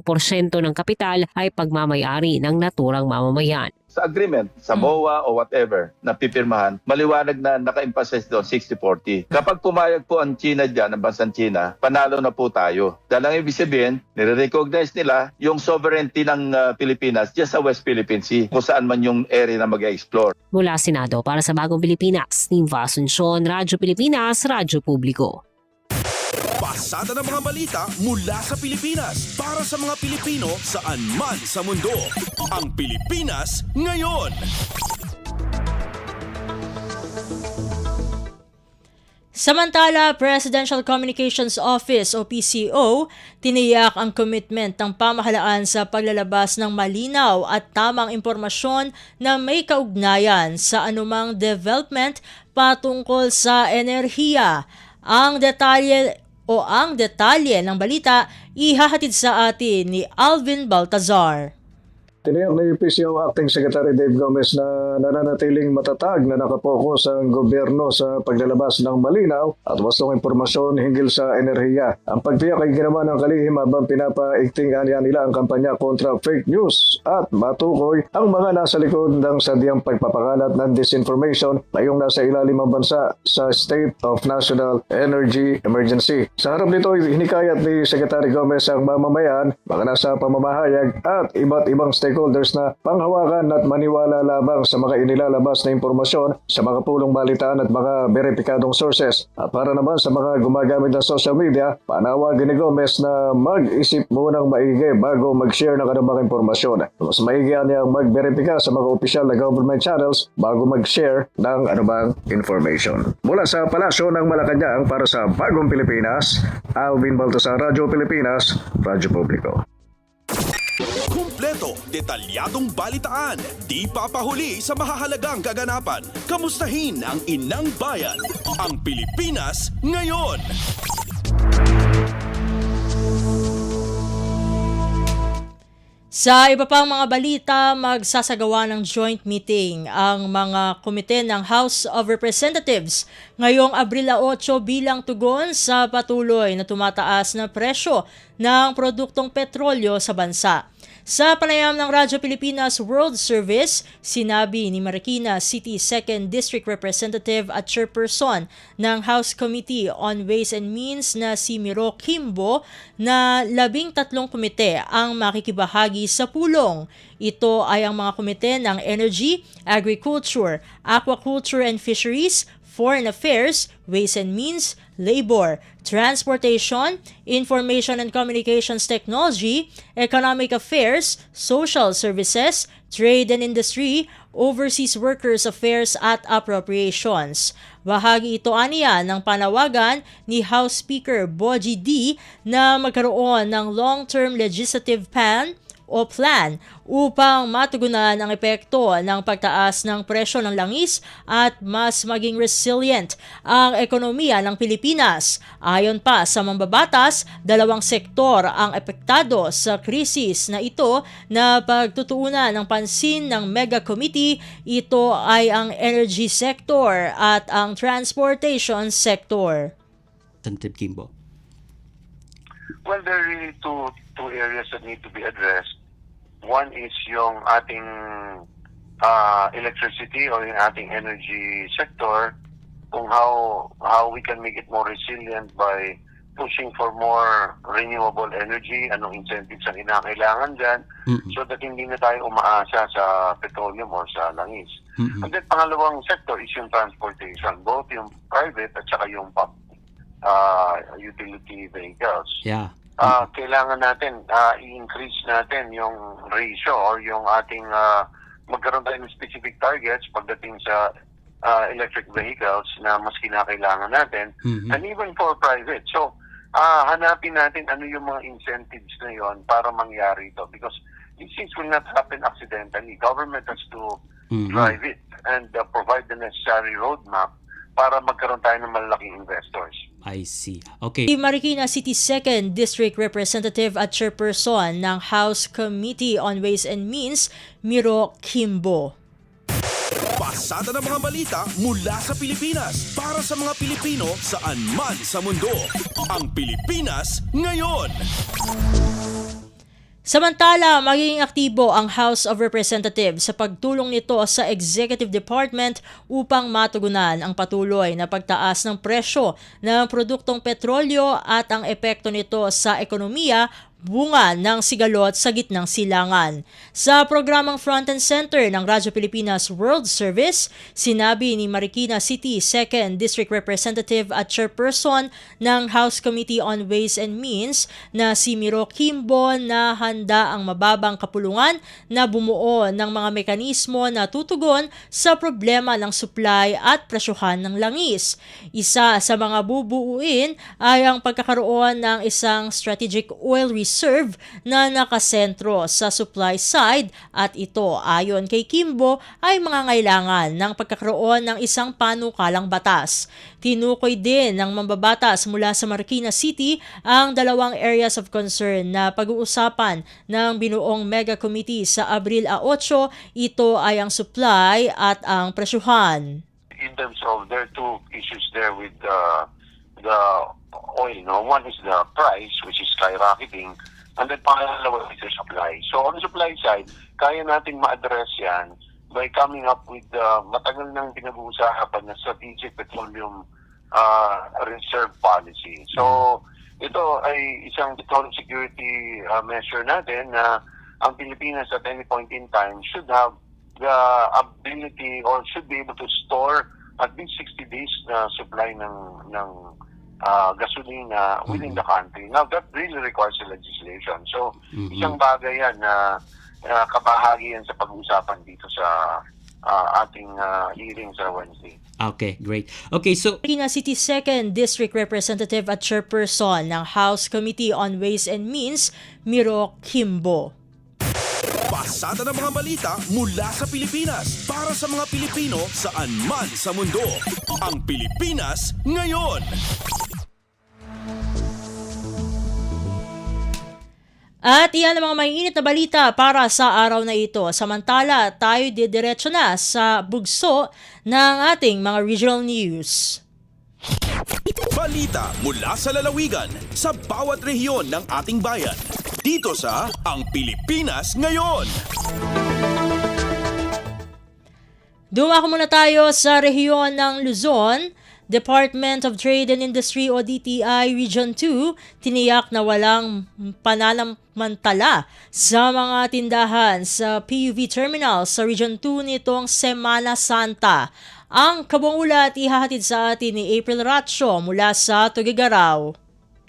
ng kapital ay pagmamayari ng naturang mamamayan. Sa agreement, sa MOA o whatever na pipirmahan, maliwanag na naka-emphasize doon 60-40. Kapag pumayag po ang China dyan, ang bansang China, panalo na po tayo. Dahil ang ibig sabihin, nire-recognize nila yung sovereignty ng Pilipinas dyan sa West Philippine Sea, kung saan man yung area na mag-explore. Mula Senado para sa Bagong Pilipinas, Nympha Asuncion, Radyo Pilipinas, Radyo Publiko. Pasada ng mga balita mula sa Pilipinas para sa mga Pilipino saan man sa mundo. Ang Pilipinas ngayon. Samantala, Presidential Communications Office o PCO, tiniyak ang commitment ng pamahalaan sa paglalabas ng malinaw at tamang impormasyon na may kaugnayan sa anumang development patungkol sa enerhiya. Ang detalye ng balita ihahatid sa atin ni Alvin Baltazar. Tiniyak na PCO Acting Secretary Dave Gomez na nananatiling matatag na nakapokus ang gobyerno sa paglalabas ng malinaw at wastong impormasyon hinggil sa enerhiya. Ang pagtiyak ay ginawa ng kalihim habang pinapaigting nila ang kampanya kontra fake news at matukoy ang mga nasa likod ng sadyang pagpapakalat ng disinformation ngayong nasa ilalim ang bansa sa State of National Energy Emergency. Sa harap nito, hinikayat ni Secretary Gomez ang mamamayan, mga nasa pamamahayag at iba't ibang stakeholders na panghawakan at maniwala labang sa mga inilalabas na impormasyon sa mga pulong balitaan at mga beripikadong sources. At para naman sa mga gumagamit ng social media, panawagan ni Gomez na mag-isip munang maigi bago mag-share ng anumang impormasyon. Mas maigi niyang mag-verifika sa mga opisyal na government channels bago mag-share ng anumang information. Mula sa Palasyo ng Malacanang para sa Bagong Pilipinas, Alvin Baltazar, Radyo Pilipinas, Radyo Publiko. Kumpleto, detalyadong balitaan, di papahuli sa mahahalagang kaganapan. Kamustahin ang inang bayan, ang Pilipinas ngayon. Sa iba pang mga balita, magsasagawa ng joint meeting ang mga komite ng House of Representatives, ngayong Abril 8 bilang tugon sa patuloy na tumataas na presyo ng produktong petrolyo sa bansa. Sa panayam ng Radyo Pilipinas World Service, sinabi ni Marikina City 2nd District Representative at Chairperson ng House Committee on Ways and Means na si Miro Kimbo na 13 komite ang makikibahagi sa pulong. Ito ay ang mga komite ng Energy, Agriculture, Aquaculture and Fisheries, Foreign Affairs, Ways and Means, Labor, Transportation, Information and Communications Technology, Economic Affairs, Social Services, Trade and Industry, Overseas Workers Affairs at Appropriations. Bahagi ito aniya ng panawagan ni House Speaker Boji D na magkaroon ng long-term legislative plan upang matugunan ang epekto ng pagtaas ng presyo ng langis at mas maging resilient ang ekonomiya ng Pilipinas. Ayon pa sa mambabatas, 2 sektor ang epektado sa krisis na ito na pagtutuunan ng pansin ng Mega Committee. Ito ay ang energy sector at ang transportation sector. Representative Kimbo. Well, there are really two areas that need to be addressed. One is yung ating electricity or yung ating energy sector, kung how we can make it more resilient by pushing for more renewable energy, anong incentives ang inakailangan dyan, so that hindi na tayo umaasa sa petroleum or sa langis. And then pangalawang sector is yung transportation, both yung private at saka yung public utility vehicles. Yeah. Kailangan natin i-increase natin yung ratio or yung ating magkaroon tayo ng specific targets pagdating sa electric vehicles na mas kinakailangan natin, and even for private. So, hanapin natin ano yung mga incentives na yon para mangyari ito, because these things will not happen accidentally. Government has to drive it and provide the necessary roadmap para magkaroon tayo ng malalaking investors. I see. Okay. Marikina City 2nd District Representative at Chairperson ng House Committee on Ways and Means, Miro Kimbo. Pasada ng mga balita mula sa Pilipinas para sa mga Pilipino saan man sa mundo. Ang Pilipinas ngayon. Samantala, magiging aktibo ang House of Representatives sa pagtulong nito sa Executive Department upang matugunan ang patuloy na pagtaas ng presyo ng produktong petrolyo at ang epekto nito sa ekonomiya bunga ng sigalot sa gitnang silangan. Sa programang Front and Center ng Radyo Pilipinas World Service, sinabi ni Marikina City 2nd District Representative at Chairperson ng House Committee on Ways and Means na si Miro Kimbo na handa ang mababang kapulungan na bumuo ng mga mekanismo na tutugon sa problema ng supply at presyuhan ng langis. Isa sa mga bubuuin ay ang pagkakaroon ng isang strategic oil reserve na nakasentro sa supply side, at ito ayon kay Kimbo ay mangangailangan ng pagkakaroon ng isang panukalang batas. Tinukoy din ng mambabatas mula sa Marikina City ang 2 areas of concern na pag-uusapan ng binuong Mega Committee sa Abril 8. Ito ay ang supply at ang presyuhan. In terms of, there are two issues there with the oil. No? One is the price, which is skyrocketing, and then pangalawa is the supply. So on the supply side, kaya natin ma-address yan by coming up with matagal nang pinag-uusapan na strategic petroleum reserve policy. So ito ay isang petroleum security measure natin na ang Pilipinas at any point in time should have the ability or should be able to store at least 60 days na supply ng gasolina within the country. Now, that really requires a legislation. So, isang bagay yan na kabahagi yan sa pag-uusapan dito sa ating hearing sa Wednesday. Okay, great. Okay, so Marikina City 2nd District Representative at Chairperson ng House Committee on Ways and Means, Miro Kimbo. Pasada ng mga balita mula sa Pilipinas para sa mga Pilipino saan man sa mundo. Ang Pilipinas ngayon. At iyan ang mga mainit na balita para sa araw na ito. Samantala, tayo didiretso na sa bugso ng ating mga regional news. Balita mula sa lalawigan sa bawat rehiyon ng ating bayan. Dito sa Ang Pilipinas Ngayon. Dumako muna tayo sa rehiyon ng Luzon. Department of Trade and Industry o DTI Region 2 tiniyak na walang pananamantala sa mga tindahan sa PUV Terminal sa Region 2 nitong Semana Santa. Ang kabuang ulat ihahatid sa atin ni April Ratio mula sa Tuguegarao.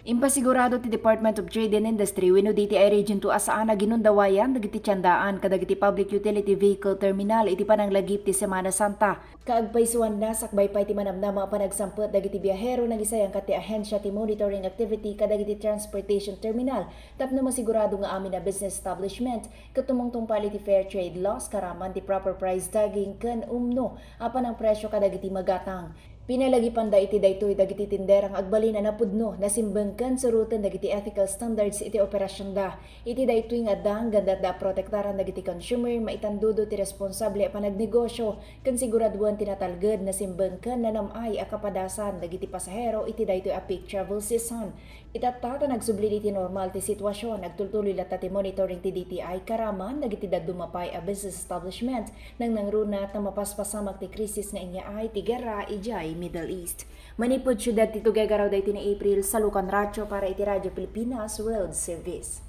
Impasigurado ti Department of Trade and Industry wenno DTI Region 2 asaan na ginundawayan dagiti tiandaan kadagiti public utility vehicle terminal iti pananglagip ti Semana Santa. Kaagpaysuan na sakbay pay ti manamnama panagsamput dagiti biyahero nang isayang kat ti ahensya ti monitoring activity kadagiti transportation terminal tapno masigurado nga amin na business establishment katumong tungpal iti fair trade laws karaman ti proper price tagging ken umno apan ang presyo kadagiti magatang. Pinalagi panda iti daytoy dagiti tinderang agbalin na napudno na simbengken surutan dagiti ethical standards iti operasyon da. Iti daytoy nga dang gandat da protektaran dagiti consumer maitandudo ti responsable panagnegosyo ken siguraduan tinatalged na simbengken na namay a kapadasan dagiti pasahero iti daytoy a peak travel season. Itatata nagsubli iti normal ti sitwasyon nagtultuloy lata ti monitoring ti DTI karaman dagiti dadumapay a business establishment nang nangrunat na mapaspasamak ti krisis nga inya ay ti gera ijay Middle East. Manipod syudad ti Tuguegarao dayti ni April sa Lucan Ratio para iti Radyo Pilipinas World Service.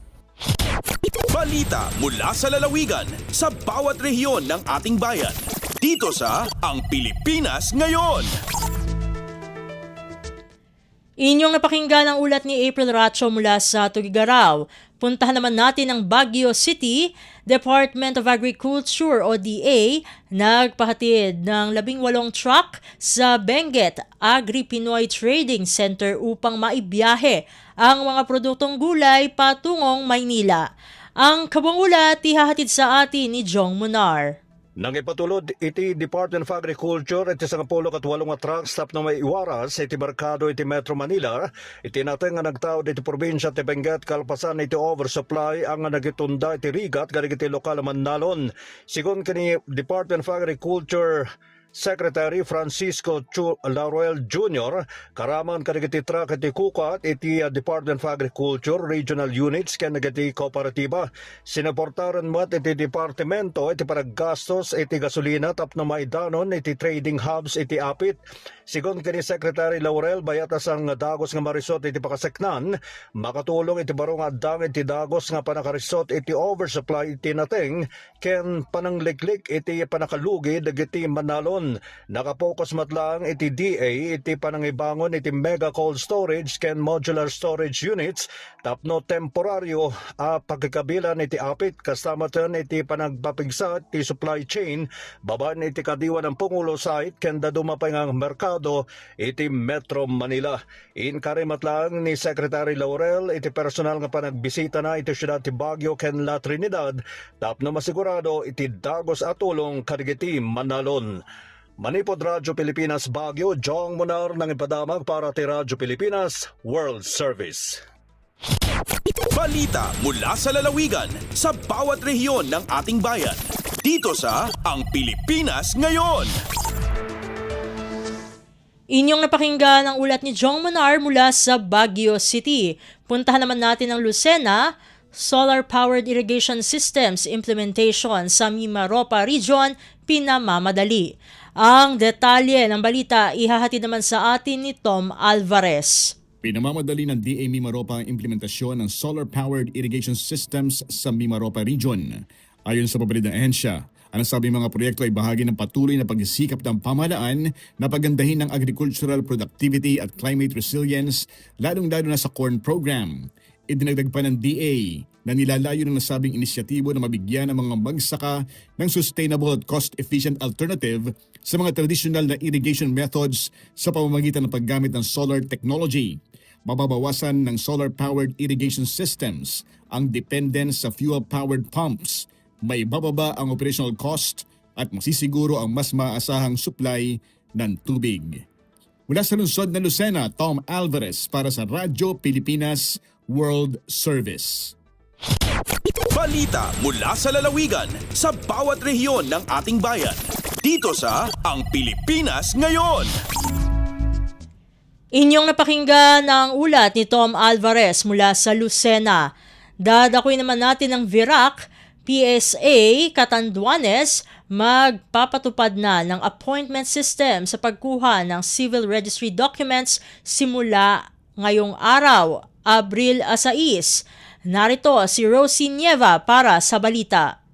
Balita mula sa lalawigan sa bawat rehiyon ng ating bayan. Dito sa Ang Pilipinas Ngayon. Inyong napakinggan ang ulat ni April Ratio mula sa Tuguegarao. Puntahan naman natin ang Baguio City. Department of Agriculture o DA nagpahatid ng 18 truck sa Benguet Agri-Pinoy Trading Center upang maibiyahe ang mga produktong gulay patungong Maynila. Ang kabuang ulat ihahatid sa atin ni Jong Munar. Nang ipatulod iti Department of Agriculture iti 18 trucks tap na may iwaras iti merkado iti Metro Manila, iti natin nga nagtao iti probinsya ti Benguet kalpasan iti oversupply ang nagitunda iti rigat galing iti lokal Manalon. Sigon kini Department of Agriculture Secretary Francisco Laurel Jr. karaman kadagiti truck iti kukat iti Department of Agriculture Regional Units ken nagiti kooperatiba. Sinaportaran mat iti departamento iti paraggastos iti gasolina tapno maidanon iti trading hubs iti apit. Sigon kini Secretary Laurel bayatas ang dagos nga marisot iti pakaseknan makatulong iti barong addang iti dagos nga panakarisot iti oversupply iti nating ken panangliklik iti panakalugi dagiti Manalon. Nakapokus matlang iti DA iti panangibangon iti mega cold storage ken modular storage units tapno temporaryo a pagkakabilan iti apit kastamatan iti panagpapigsa iti supply chain babaan iti kadiwa ng Pungulo site ken dadumapay nga merkado iti Metro Manila. Inkari matlang ni Secretary Laurel iti personal nga panagbisita na iti syudad ti Baguio ken La Trinidad tapno masigurado iti dagos at tulong kadigiti Manalon. Manipod Radyo Pilipinas Baguio, Jong Munar nang ipadamag para ti Radyo Pilipinas World Service. Balita mula sa lalawigan sa bawat rehiyon ng ating bayan. Dito sa Ang Pilipinas Ngayon. Inyong napakinggan ang ulat ni Jong Munar mula sa Baguio City. Puntahan naman natin ang Lucena. Solar-powered irrigation systems implementation sa Mimaropa Region pinamamadali. Ang detalye ng balita ihahatid naman sa atin ni Tom Alvarez. Pinamamadali ng DA Mimaropa ang implementasyon ng solar-powered irrigation systems sa Mimaropa Region. Ayon sa pabalid ng ahensya, ang nasabing mga proyekto ay bahagi ng patuloy na pagsisikap ng pamahalaan na pagandahin ng agricultural productivity at climate resilience, lalong-lalo na sa corn program. Idinagdag pa ng DA na nilalayo ng nasabing inisyatibo na mabigyan ang mga magsaka ng sustainable at cost-efficient alternative sa mga traditional na irrigation methods sa pamamagitan ng paggamit ng solar technology. Mababawasan ng solar-powered irrigation systems ang dependence sa fuel-powered pumps. May bababa ang operational cost at masisiguro ang mas maasahang supply ng tubig. Mula sa lungsod ng Lucena, Tom Alvarez para sa Radyo Pilipinas World Service. Balita mula sa lalawigan sa bawat rehiyon ng ating bayan. Dito sa Ang Pilipinas Ngayon. Inyong napakinggan ang ulat ni Tom Alvarez mula sa Lucena. Dadakoy naman natin ang Virac, PSA, Catanduanes, magpapatupad na ng appointment system sa pagkuha ng civil registry documents simula ngayong araw, Abril 6. Narito si Rosie Nieva para sa balita.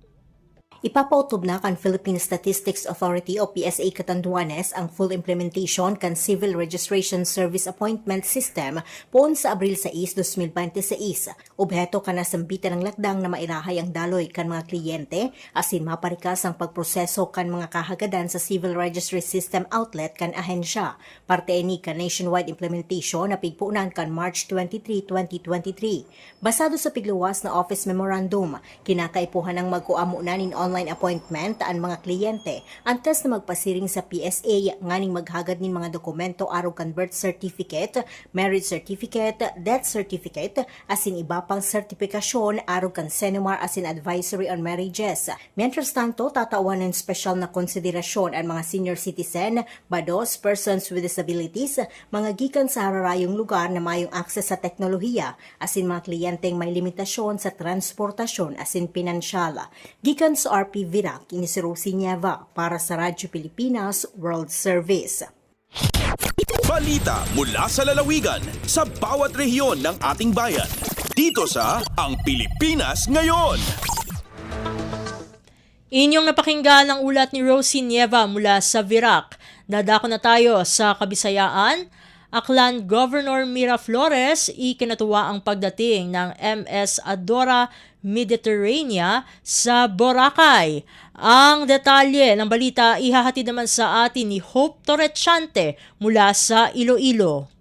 Ipapautob na kan Philippine Statistics Authority o PSA Catanduanes ang full implementation kan Civil Registration Service Appointment System poon sa Abril 6, 2026. Obheto kan nasambitan ng lakdang na mairahay ang daloy kan mga kliyente asin maparikas ang pagproseso kan mga kahagadan sa Civil Registry System outlet kan ahensya. Parte ni kan nationwide implementation na pigpuunan kan March 23, 2023. Basado sa pigluwas na Office Memorandum, kinakaipuhan ng magkuamo na nin online appointment ang mga kliyente antes na magpasiring sa PSA nganing maghagad nin mga dokumento aron kan birth certificate, marriage certificate, death certificate asin iba pang sertipikasyon aron kan Senomar asin advisory on marriages. Mientras tanto, tatawan ng special na konsiderasyon ang mga senior citizen, bados, persons with disabilities, mga gikan sa hararayong lugar na mayong access sa teknolohiya asin mga kliyenteng may limitasyon sa transportasyon asin pinansyal. Gikan sa RP Virac, ini si Rosie Nieva para sa Radyo Pilipinas World Service. Balita mula sa lalawigan sa bawat rehiyon ng ating bayan. Dito sa Ang Pilipinas Ngayon. Inyong napakinggan ang ulat ni Rosie Nieva mula sa Virac. Dadako na tayo sa Kabisayaan. Aklan Governor Miraflores ikinatuwa ang pagdating ng MS Adora Mediterranea sa Boracay. Ang detalye ng balita ihahatid naman sa atin ni Hope Torrechante mula sa Iloilo.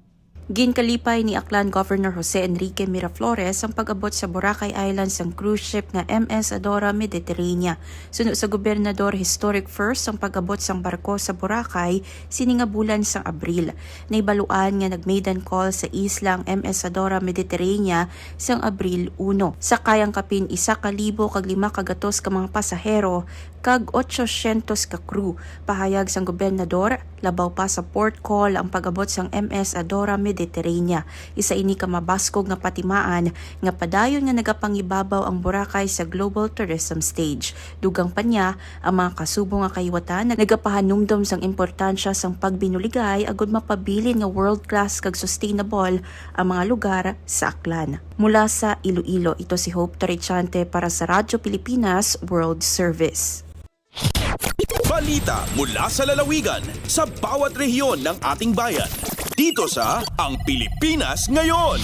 Ginkalipay ni Aklan Governor Jose Enrique Miraflores ang pag-abot sa Boracay Islands ang cruise ship nga MS Adora Mediterranea. Suno sa gobernador, historic first ang pag-abot sang barko sa Boracay sininga bulan sang Abril. Naibaluan nga nag-maiden call sa islang MS Adora Mediterranea sang Abril 1. Sakayang kapin 1,500 ka mga pasahero kag 800 ka crew. Pahayag sang gobernador, labaw pa sa port call ang pag-abot sang MS Adora Mediterranea. Isa ini ka mabaskog nga patimaan nga padayon nga nagapangibabaw ang Boracay sa global tourism stage. Dugang pa niya ang mga kasubo nga kayuwatan na nagapahanumdom sang importansya sang pagbinuligay agud mapabilin nga world class kag sustainable ang mga lugar sa Aklan. Mula sa Iloilo, ito si Hope Torrechante para sa Radyo Pilipinas World Service. Balita mula sa lalawigan sa bawat rehiyon ng ating bayan. Dito sa Ang Pilipinas Ngayon.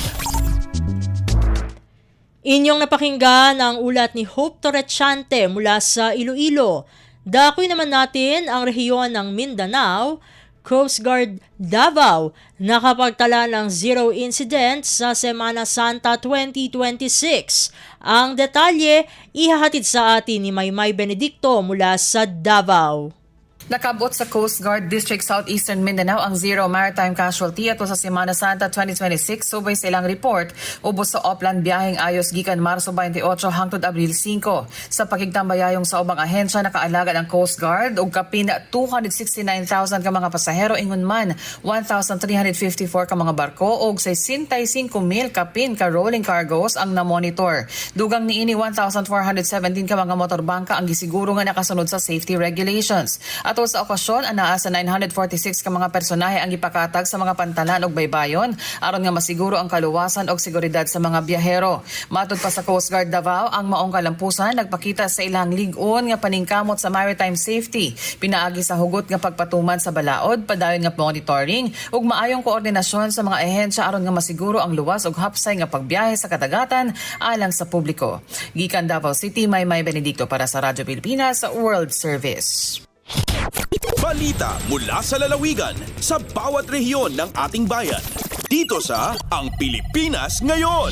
Inyong napakinggan ang ulat ni Hope Torrechante mula sa Iloilo. Dakoy naman natin ang rehiyon ng Mindanao. Coast Guard Davao nakapagtala ng 0 incident sa Semana Santa 2026. Ang detalye ihahatid sa atin ni Maymay Benedicto mula sa Davao. Nakabot sa Coast Guard District Southeastern Mindanao ang zero maritime casualty ato sa Semana Santa 2026 subay sa ilang report ubos sa Oplan biyaheng ayos gikan Marso 28 hangtod Abril 5. Sa pakigtambayayong sa ubang ahensya nakaalagad ang Coast Guard ug kapin 269,000 ka mga pasahero ingon man 1,354 ka mga barko ug 65,000 kapin ka rolling cargos ang na-monitor. Dugang niini 1,417 ka mga motorbangka ang gisiguro nga nakasunod sa safety regulations. Ato sa okasyon, anaa sa 946 ka mga personahe ang ipakatag sa mga pantalan ug baybayon aron nga masiguro ang kaluwasan ug seguridad sa mga biyahero. Matud pa sa Coast Guard Davao, ang maong kalampusan nagpakita sa ilang lig-on nga paningkamot sa maritime safety, pinaagi sa hugot nga pagpatuman sa balaod, padayon nga monitoring ug maayong koordinasyon sa mga ehensya aron nga masiguro ang luwas ug hapsay nga pagbiyahe sa kadagatan alang sa publiko. Gikan Davao City, Maymay Benedicto para sa Radyo Pilipinas World Service. Balita mula sa lalawigan sa bawat rehiyon ng ating bayan. Dito sa Ang Pilipinas Ngayon.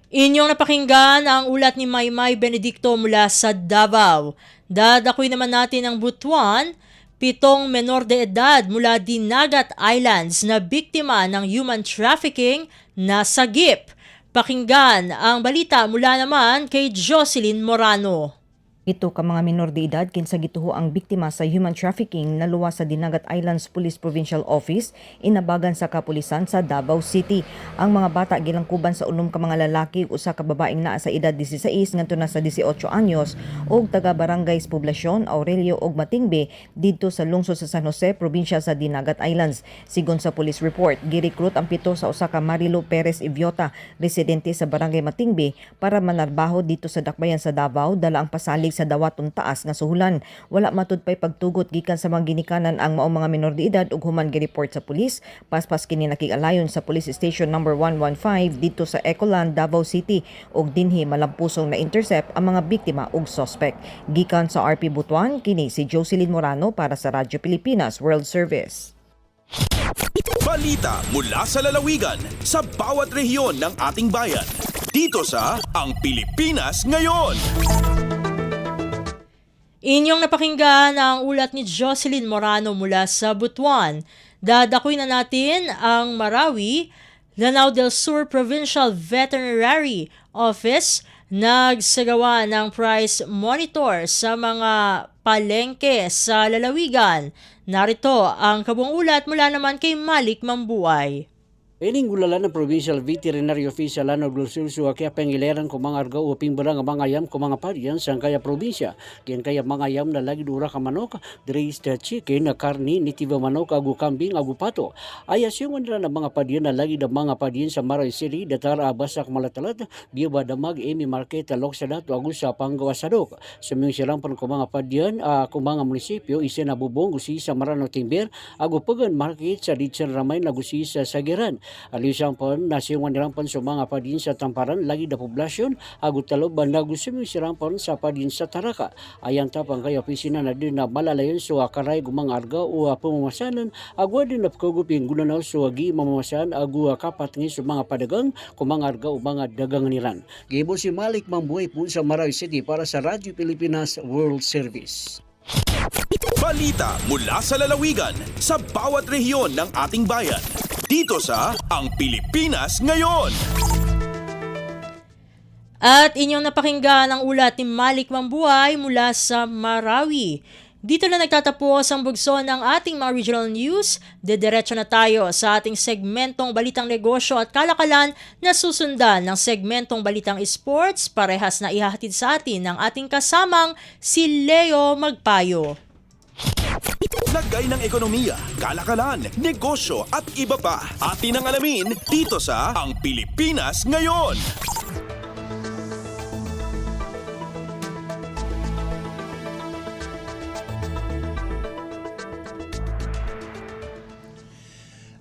Inyong napakinggan ang ulat ni Maymay Benedicto mula sa Davao. Dadakoy naman natin ang Butuan. 7 menor de edad mula Dinagat Islands na biktima ng human trafficking na sagip. Pakinggan ang balita mula naman kay Jocelyn Morano. Ito ka mga minor de edad kinsa gituho ang biktima sa human trafficking na luwas sa Dinagat Islands Police Provincial Office inabagan sa kapulisan sa Davao City. Ang mga bata gilangkuban sa unom ka mga lalaki ug usa ka babaeng naa sa edad 16 ngadto na sa 18 anyos ug taga Barangays Poblasyon, Aurelio ug Matingbe didto sa lungsod sa San Jose, probinsya sa Dinagat Islands. Sigon sa police report, girecruit ang pito sa usa ka Marilo Perez Iviota, residente sa Barangay Matingbe para manarbaho dito sa dakbayan sa Davao, dala ang pasalig sa dawaton taas nga suhulan. Wala matud pay pagtugot gikan sa mga ginikanan ang maong mga minor de edad ug human gi-report sa pulis. Paspas kini nakig-alayon sa Police Station number 115 dito sa Ecoland, Davao City ug dinhi malampusong na intercept ang mga biktima ug suspect. Gikan sa RP Butuan, kini si Jocelyn Morano para sa Radyo Pilipinas World Service. Balita mula sa lalawigan sa bawat rehiyon ng ating bayan. Dito sa Ang Pilipinas Ngayon. Inyong napakinggan ang ulat ni Jocelyn Morano mula sa Butuan. Dadakuin na natin ang Marawi. Lanao del Sur Provincial Veterinary Office nagsagawa ng price monitor sa mga palengke sa lalawigan. Narito ang kabuang ulat mula naman kay Malik Mambuay. Ining gulala ng Provincial Veterinary Official Lanao del Sur kaya pengileran ko mga argaw uping barang ang mga ayam ko mga padian sa kaya probinsya. Kiyan kaya mga ayam na lagi dura ka manok, raised chicken, karni, nitiba manok, agu kambing, agu pato. Ayas yung nila ng mga padian na lagi ng mga padian sa Maray City, Datara, Abasak, Malatalat, Biaba, Damag, Emi, Marqueta, Loksadat, agu sa Panggawasadok. Suming silang pan ko mga padian, ko mga munisipyo, isi na bubong, gusi sa Marano Timber, agu pagan market sa Ditsan Ramay, nagusi sa Sagiran. Alisang pon nasiyong nirampon sa mga padin sa Tamparan lagi da poblasyon agut talob banda gusumi sirampon sa padin sa Taraka. Ayan tapang kay opisina na din na malalayon so akaray gumang arga o pamamasanan agwa din na pagugupin gulanaw so agi mamamasan agu kapat ng sa mga padagang kumang arga o mga dagang niran. Gibo si Malik Mambuay po sa Marawi City para sa Radyo Pilipinas World Service. Balita mula sa lalawigan sa bawat rehiyon ng ating bayan. Dito sa Ang Pilipinas Ngayon. At inyong napakinggan ang ulat ni Malik Mambuay mula sa Marawi. Dito na nagtatapos ang bugso ng ating mga regional news. Dediretso na tayo sa ating segmentong Balitang Negosyo at Kalakalan na susundan ng segmentong Balitang Sports. Parehas na ihahatid sa atin ng ating kasamang si Leo Magpayo. Lagay ng ekonomiya, kalakalan, negosyo at iba pa. Atin ang alamin dito sa Ang Pilipinas Ngayon.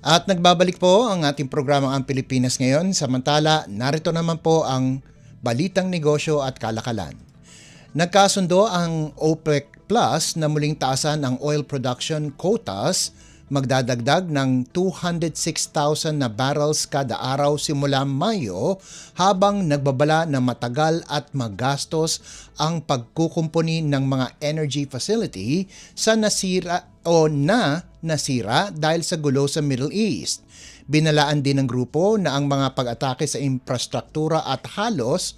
At nagbabalik po ang ating programang Ang Pilipinas Ngayon. Samantala, narito naman po ang Balitang Negosyo at Kalakalan. Nagkasundo ang OPEC Plus na muling taasan ang oil production quotas, magdadagdag ng 206,000 na barrels kada araw simula Mayo habang nagbabala na matagal at magastos ang pagkukumpuni ng mga energy facility sa nasira dahil sa gulo sa Middle East. Binalaan din ng grupo na ang mga pag-atake sa infrastruktura at halos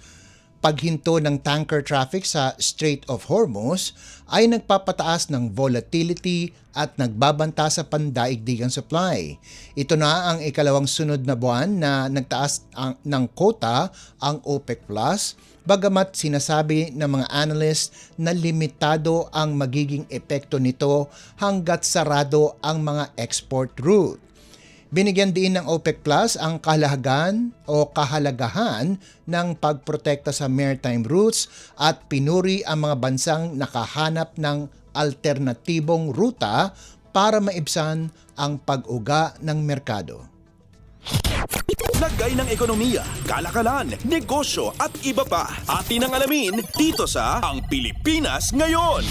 paghinto ng tanker traffic sa Strait of Hormuz ay nagpapataas ng volatility at nagbabanta sa pandaigdigang supply. Ito na ang ikalawang sunod na buwan na nagtaas ng quota ang OPEC Plus, bagamat sinasabi ng mga analyst na limitado ang magiging epekto nito hanggat sarado ang mga export route. Binigyan din ng OPEC Plus ang kahalagahan ng pagprotekta sa maritime routes at pinuri ang mga bansang nakahanap ng alternatibong ruta para maibsan ang pag-uga ng merkado. Lagay ng ekonomiya, kalakalan, negosyo at iba pa. Atin ang alamin dito sa Ang Pilipinas Ngayon.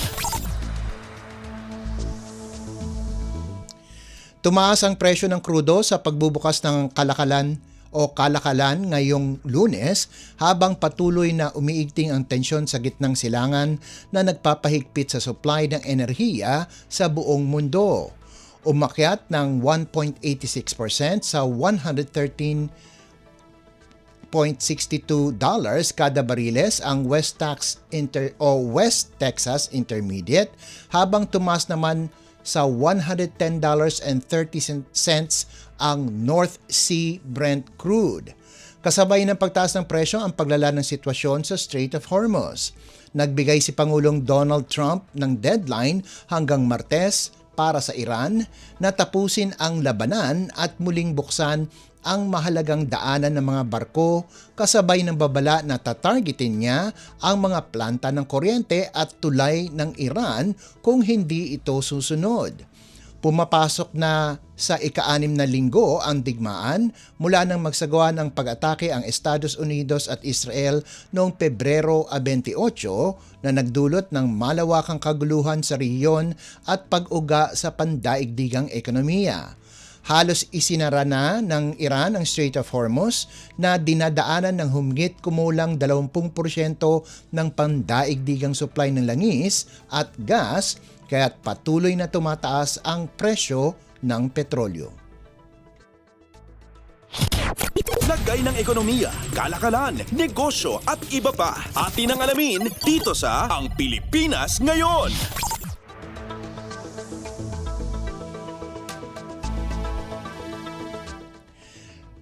Tumaas ang presyo ng krudo sa pagbubukas ng kalakalan ngayong Lunes habang patuloy na umiigting ang tensyon sa gitnang silangan na nagpapahigpit sa supply ng enerhiya sa buong mundo. Umakyat ng 1.86% sa 113.9 $1.62 kada bariles ang West Texas Intermediate, habang tumaas naman sa $110.30 ang North Sea Brent crude. Kasabay ng pagtaas ng presyo ang paglala ng sitwasyon sa Strait of Hormuz. Nagbigay si Pangulong Donald Trump ng deadline hanggang Martes para sa Iran na tapusin ang labanan at muling buksan ang mahalagang daanan ng mga barko, kasabay ng babala na tatargetin niya ang mga planta ng kuryente at tulay ng Iran kung hindi ito susunod. Pumapasok na sa ika-6 na linggo ang digmaan mula nang magsagawa ng pag-atake ang Estados Unidos at Israel noong Pebrero 28 na nagdulot ng malawakang kaguluhan sa rehiyon at pag-uga sa pandaigdigang ekonomiya. Halos isinara na ng Iran ang Strait of Hormuz na dinadaanan ng humigit kumulang 20% ng pandaigdigang supply ng langis at gas, kaya't patuloy na tumataas ang presyo ng petrolyo. Lagay ng ekonomiya, kalakalan, negosyo at iba pa. Atin ang alamin dito sa Ang Pilipinas Ngayon.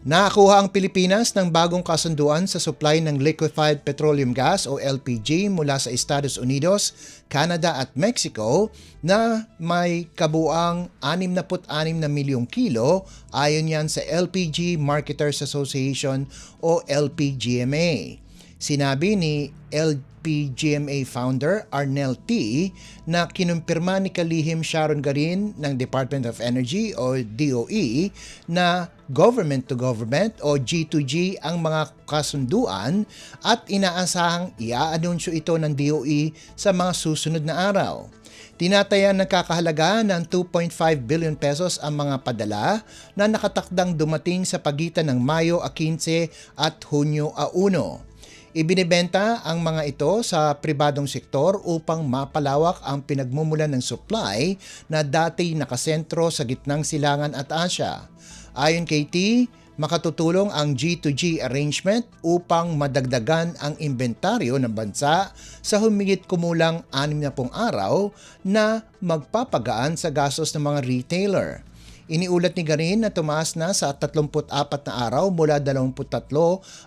Nakakuha ang Pilipinas ng bagong kasunduan sa supply ng liquefied petroleum gas o LPG mula sa Estados Unidos, Canada at Mexico na may kabuang 66 na milyong kilo ayon yan sa LPG Marketers Association o LPGMA. Sinabi ni LPGMA founder Arnel T. na kinumpirma ni Kalihim Sharon Garin ng Department of Energy o DOE na government to government o G2G ang mga kasunduan at inaasahang i-aanunsyo ito ng DOE sa mga susunod na araw. Tinatayang nagkakahalaga ng 2.5 billion pesos ang mga padala na nakatakdang dumating sa pagitan ng Mayo 15 at Hunyo 1. Ibinibenta ang mga ito sa pribadong sektor upang mapalawak ang pinagmumulan ng supply na dati nakasentro sa gitnang silangan at Asya. Ayon kay T, makatutulong ang G2G arrangement upang madagdagan ang inventaryo ng bansa sa humigit kumulang 60 araw na magpapagaan sa gastos ng mga retailer. Iniulat ni Garin na tumaas na sa 34 na araw mula 23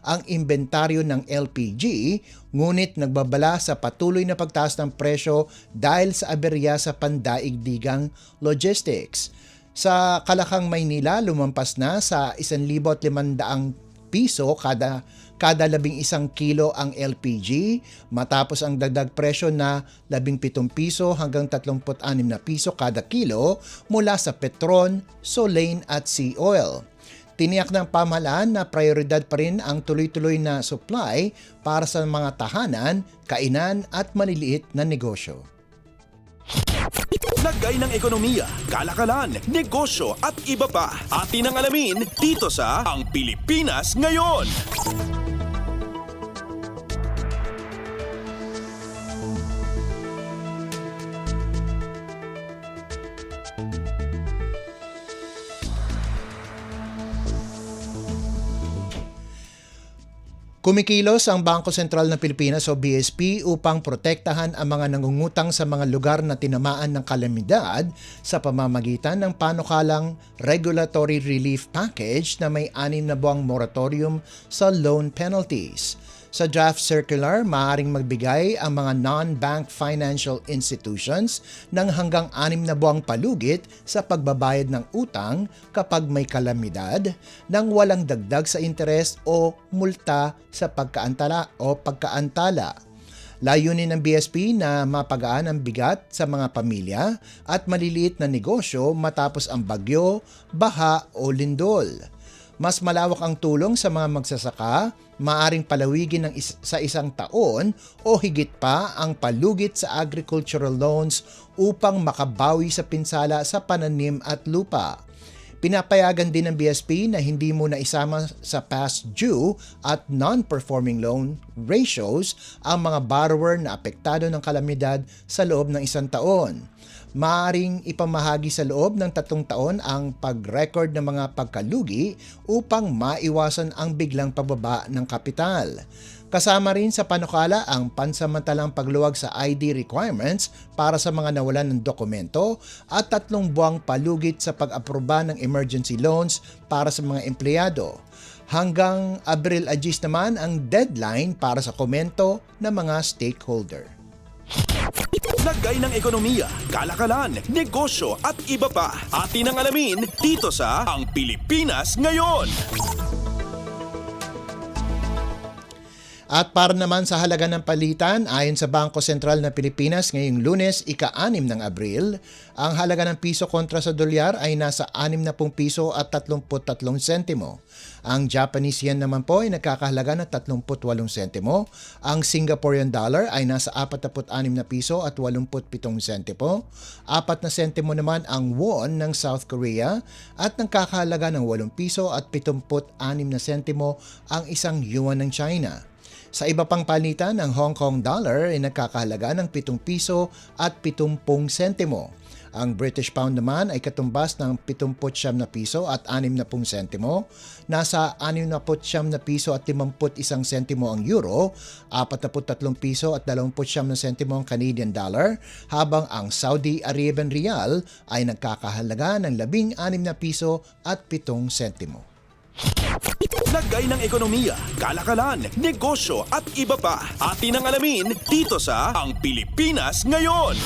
ang inventaryo ng LPG, ngunit nagbabala sa patuloy na pagtaas ng presyo dahil sa aberya sa pandaigdigang logistics. Sa Kalakang, Maynila, lumampas na sa 1,500 piso kada 11 kilo ang LPG matapos ang dagdag presyo na 17 piso hanggang 36 na piso kada kilo mula sa Petron, Solane at Sea Oil. Tiniyak ng pamahalaan na prioridad pa rin ang tuloy-tuloy na supply para sa mga tahanan, kainan at maliliit na negosyo. Lagay ng ekonomiya, kalakalan, negosyo at iba pa. Atin ang alamin dito sa Ang Pilipinas Ngayon. Kumikilos ang Bangko Sentral ng Pilipinas o BSP upang protektahan ang mga nangungutang sa mga lugar na tinamaan ng kalamidad sa pamamagitan ng panukalang Regulatory Relief Package na may 6 na buwang moratorium sa loan penalties. Sa draft circular, maaaring magbigay ang mga non-bank financial institutions ng hanggang 6 na buwang palugit sa pagbabayad ng utang kapag may kalamidad nang walang dagdag sa interes o multa sa pagkaantala. Layunin ng BSP na mapagaan ang bigat sa mga pamilya at maliliit na negosyo matapos ang bagyo, baha o lindol. Mas malawak ang tulong sa mga magsasaka, maaring palawigin sa 1 taon o higit pa ang palugit sa agricultural loans upang makabawi sa pinsala sa pananim at lupa. Pinapayagan din ng BSP na hindi muna isama sa past due at non-performing loan ratios ang mga borrower na apektado ng kalamidad sa loob ng 1 taon. Maaring ipamahagi sa loob ng 3 taon ang pag-record ng mga pagkalugi upang maiwasan ang biglang pagbaba ng kapital. Kasama rin sa panukala ang pansamantalang pagluwag sa ID requirements para sa mga nawalan ng dokumento at 3 buwang palugit sa pag-aproba ng emergency loans para sa mga empleyado. Hanggang Abril 10 naman ang deadline para sa komento ng mga stakeholder. Lagay ng ekonomiya, kalakalan, negosyo at iba pa. Atin ang alamin dito sa Ang Pilipinas Ngayon. At para naman sa halaga ng palitan, ayon sa Bangko Sentral ng Pilipinas ngayong Lunes, ika-6 ng Abril, ang halaga ng piso kontra sa dolyar ay nasa 60 piso at 33 sentimo. Ang Japanese yen naman po ay nagkakahalaga ng 38 sentimo. Ang Singaporean dollar ay nasa 46 na piso at 87 sentimo. 4 na sentimo naman ang won ng South Korea at nagkakahalaga ng 8 piso at 76 na sentimo ang isang yuan ng China. Sa iba pang palitan, ang Hong Kong dollar ay nagkakahalaga ng 7 piso at 70 sentimo. Ang British pound naman ay katumbas ng 79 na piso at 60 sentimo. Nasa 69 na piso at 51 sentimo ang euro, 43 piso at 29 na sentimo ang Canadian dollar, habang ang Saudi Arabian rial ay nagkakahalaga ng 16 na piso at 7 sentimo. Lagay ng ekonomiya, kalakalan, negosyo at iba pa. Atin ang alamin dito sa Ang Pilipinas Ngayon.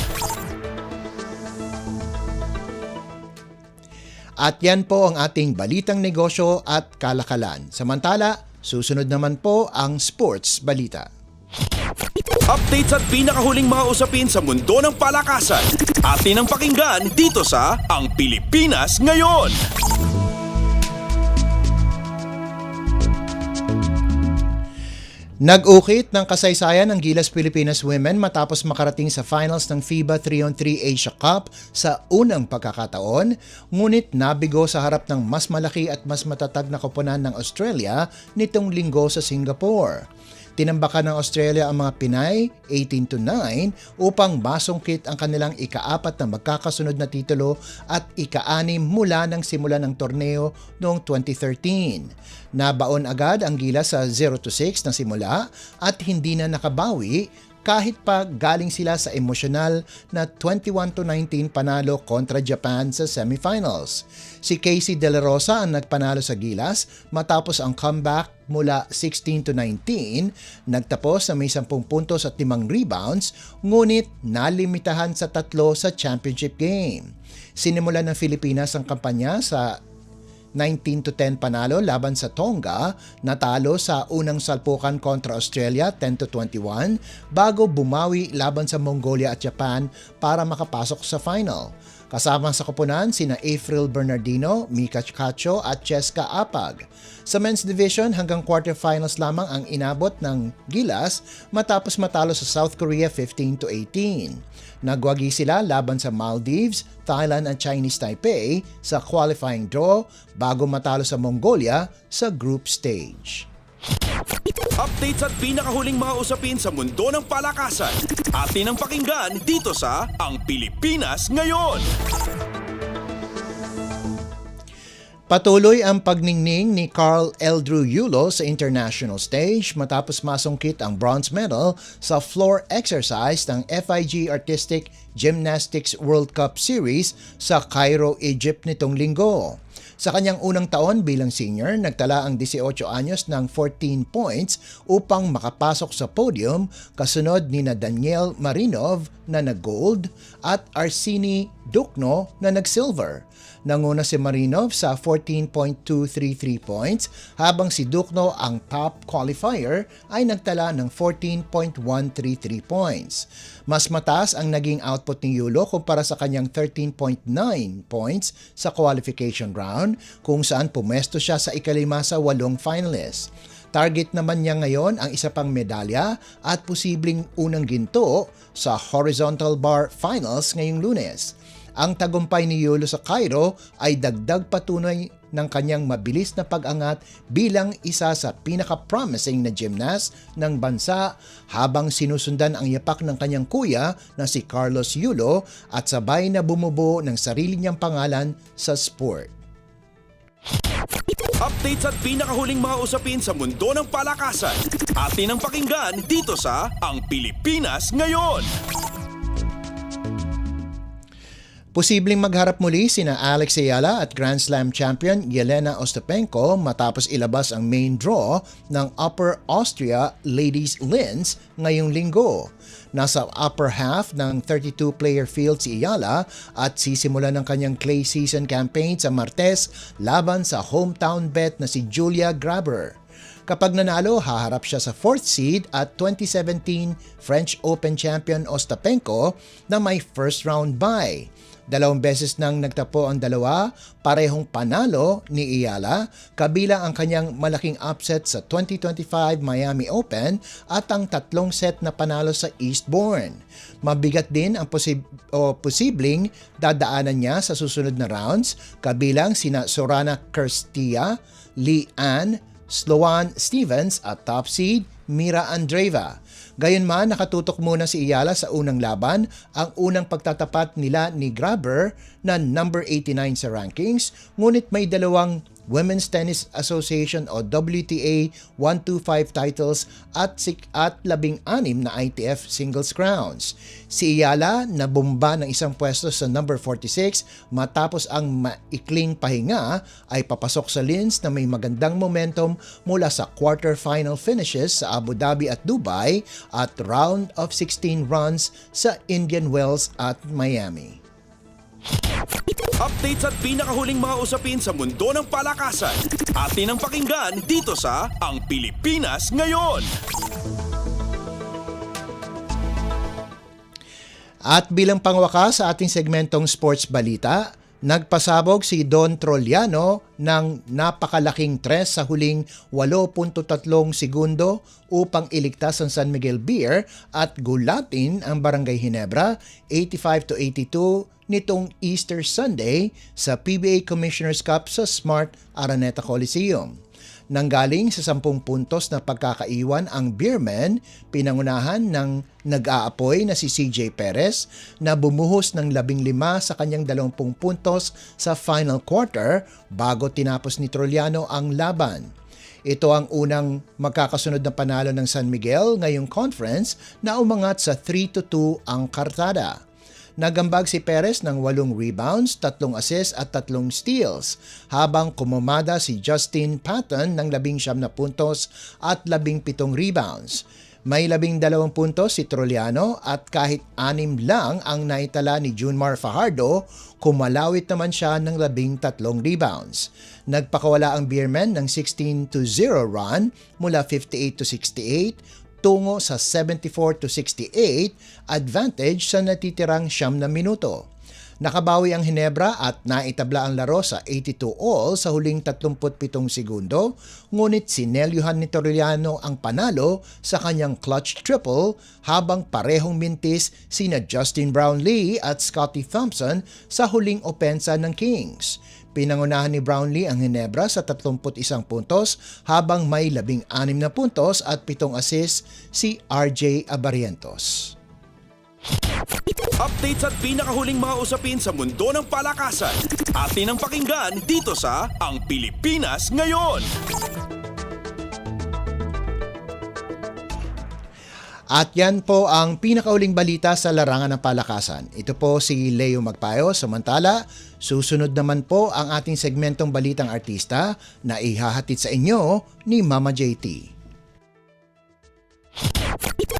At yan po ang ating balitang negosyo at kalakalan. Samantala, susunod naman po ang sports balita. Updates at pinakahuling mga usapin sa mundo ng palakasan. Atin ang pakinggan dito sa Ang Pilipinas Ngayon. Nag-ukit ng kasaysayan ng Gilas Pilipinas Women matapos makarating sa finals ng FIBA 3-on-3 Asia Cup sa unang pagkakataon, ngunit nabigo sa harap ng mas malaki at mas matatag na koponan ng Australia nitong linggo sa Singapore. Tinambakan ng Australia ang mga Pinay 18-9 upang masungkit ang kanilang ika-4 na magkakasunod na titulo at ika-6 mula ng simula ng torneo noong 2013. Nabaon agad ang Gilas sa 0-6 na simula at hindi na nakabawi kahit pa galing sila sa emosyonal na 21-19 panalo kontra Japan sa semifinals. Si Casey De La Rosa ang nagpanalo sa Gilas matapos ang comeback mula 16-19, nagtapos sa may 10 puntos at 5 rebounds, ngunit nalimitahan sa 3 sa championship game. Sinimulan ng Pilipinas ang kampanya sa 19-10 panalo laban sa Tonga, natalo sa unang salpukan kontra Australia 10-21 bago bumawi laban sa Mongolia at Japan para makapasok sa final. Kasama sa koponan sina April Bernardino, Mika Cacho at Cheska Apag. Sa men's division hanggang quarterfinals lamang ang inabot ng Gilas matapos matalo sa South Korea 15-18. Nagwagi sila laban sa Maldives, Thailand at Chinese Taipei sa qualifying draw bago matalo sa Mongolia sa group stage. Updates at pinakahuling mga usapin sa mundo ng palakasan. Atin ang pakinggan dito sa Ang Pilipinas Ngayon. Patuloy ang pagningning ni Carl Eldrew Yulo sa international stage matapos masungkit ang bronze medal sa floor exercise ng FIG Artistic Gymnastics World Cup Series sa Cairo, Egypt nitong linggo. Sa kanyang unang taon bilang senior, nagtala ang 18 anyos ng 14 points upang makapasok sa podium kasunod ni na Daniel Marinov na nag-gold at Arsini Dukno na nag-silver. Nanguna si Marinov sa 14.233 points habang si Dukno ang top qualifier ay nagtala ng 14.133 points. Mas mataas ang naging output ni Yulo kumpara sa kanyang 13.9 points sa qualification round kung saan pumesto siya sa ikalima sa 8 finalists. Target naman niya ngayon ang isa pang medalya at posibleng unang ginto sa horizontal bar finals ngayong Lunes. Ang tagumpay ni Yulo sa Cairo ay dagdag ng kanyang mabilis na pag-angat bilang isa sa pinaka-promising na gymnast ng bansa habang sinusundan ang yapak ng kanyang kuya na si Carlos Yulo at sabay na bumubuo ng sarili niyang pangalan sa sport. Updates at pinakahuling mga usapin sa mundo ng palakasan. Atin ang pakinggan dito sa Ang Pilipinas Ngayon. Posibleng magharap muli sina Alex Ayala at Grand Slam champion Yelena Ostapenko matapos ilabas ang main draw ng Upper Austria Ladies Linz ngayong linggo. Nasa upper half ng 32-player field si Ayala at sisimula ng kanyang clay season campaign sa Martes laban sa hometown bet na si Julia Grabber. Kapag nanalo, haharap siya sa 4th seed at 2017 French Open champion Ostapenko na may first round bye. 2 beses nang nagtapo ang dalawa, parehong panalo ni Ayala, kabila ang kanyang malaking upset sa 2025 Miami Open at ang 3 set na panalo sa Eastbourne. Mabigat din ang posibleng dadaanan niya sa susunod na rounds, kabilang sina Sorana Cîrstea, Lee Ann, Sloane Stevens at top seed Mira Andreeva. Gayunman, nakatutok muna si Ayala sa unang laban, ang unang pagtatapat nila ni Grabber na number 89 sa rankings, ngunit may 2 Women's Tennis Association o WTA 125 titles at 16 na ITF singles crowns. Si Ayala nabumba ng isang pwesto sa number 46 matapos ang maikling pahinga ay papasok sa Linz na may magandang momentum mula sa quarter-final finishes sa Abu Dhabi at Dubai at round of 16 runs sa Indian Wells at Miami. Updates at pinakahuling mga usapin sa mundo ng palakasan. Atin ang pakinggan dito sa Ang Pilipinas Ngayon. At bilang pangwakas sa ating segmentong sports balita, nagpasabog si Don Trolliano ng napakalaking tres sa huling 8.3 segundo upang iligtas ang San Miguel Beer at gulatin ang Barangay Ginebra 85-82 nitong Easter Sunday sa PBA Commissioner's Cup sa Smart Araneta Coliseum. Nanggaling sa 10 puntos na pagkakaiwan ang Beermen, pinangunahan ng nag-aapoy na si CJ Perez na bumuhos ng 15 sa kanyang 20 puntos sa final quarter bago tinapos ni Trolliano ang laban. Ito ang unang magkakasunod na panalo ng San Miguel ngayong conference na umangat sa 3-2 ang kartada. Nagambag si Perez ng 8 rebounds, 3 assists at 3 steals, habang kumamada si Justin Patton ng 19 na puntos at 17 rebounds. May 12 puntos si Trolliano at kahit 6 lang ang naitala ni Junmar Fajardo, kumalawit naman siya ng 13 rebounds. Nagpakawala ang Beermen ng 16-0 run mula 58-68, tungo sa 74-68 advantage sa natitirang 9 na minuto. Nakabawi ang Ginebra at naitabla ang laro sa 82-all sa huling 37 segundo, ngunit sinelyuhan ni Trolliano ang panalo sa kanyang clutch triple habang parehong mintis sina Justin Brownlee at Scottie Thompson sa huling opensa ng Kings. Pinangunahan ni Brownlee ang Ginebra sa 31 puntos habang may 16 na puntos at 7 assists si RJ Abarrientos. Updates at pinakahuling mga usapin sa mundo ng palakasan. Atin ang pakinggan dito sa Ang Pilipinas Ngayon. At yan po ang pinakauling balita sa larangan ng palakasan. Ito po si Leo Magpayo. Samantala, susunod naman po ang ating segmentong Balitang Artista na ihahatid sa inyo ni Mama JT.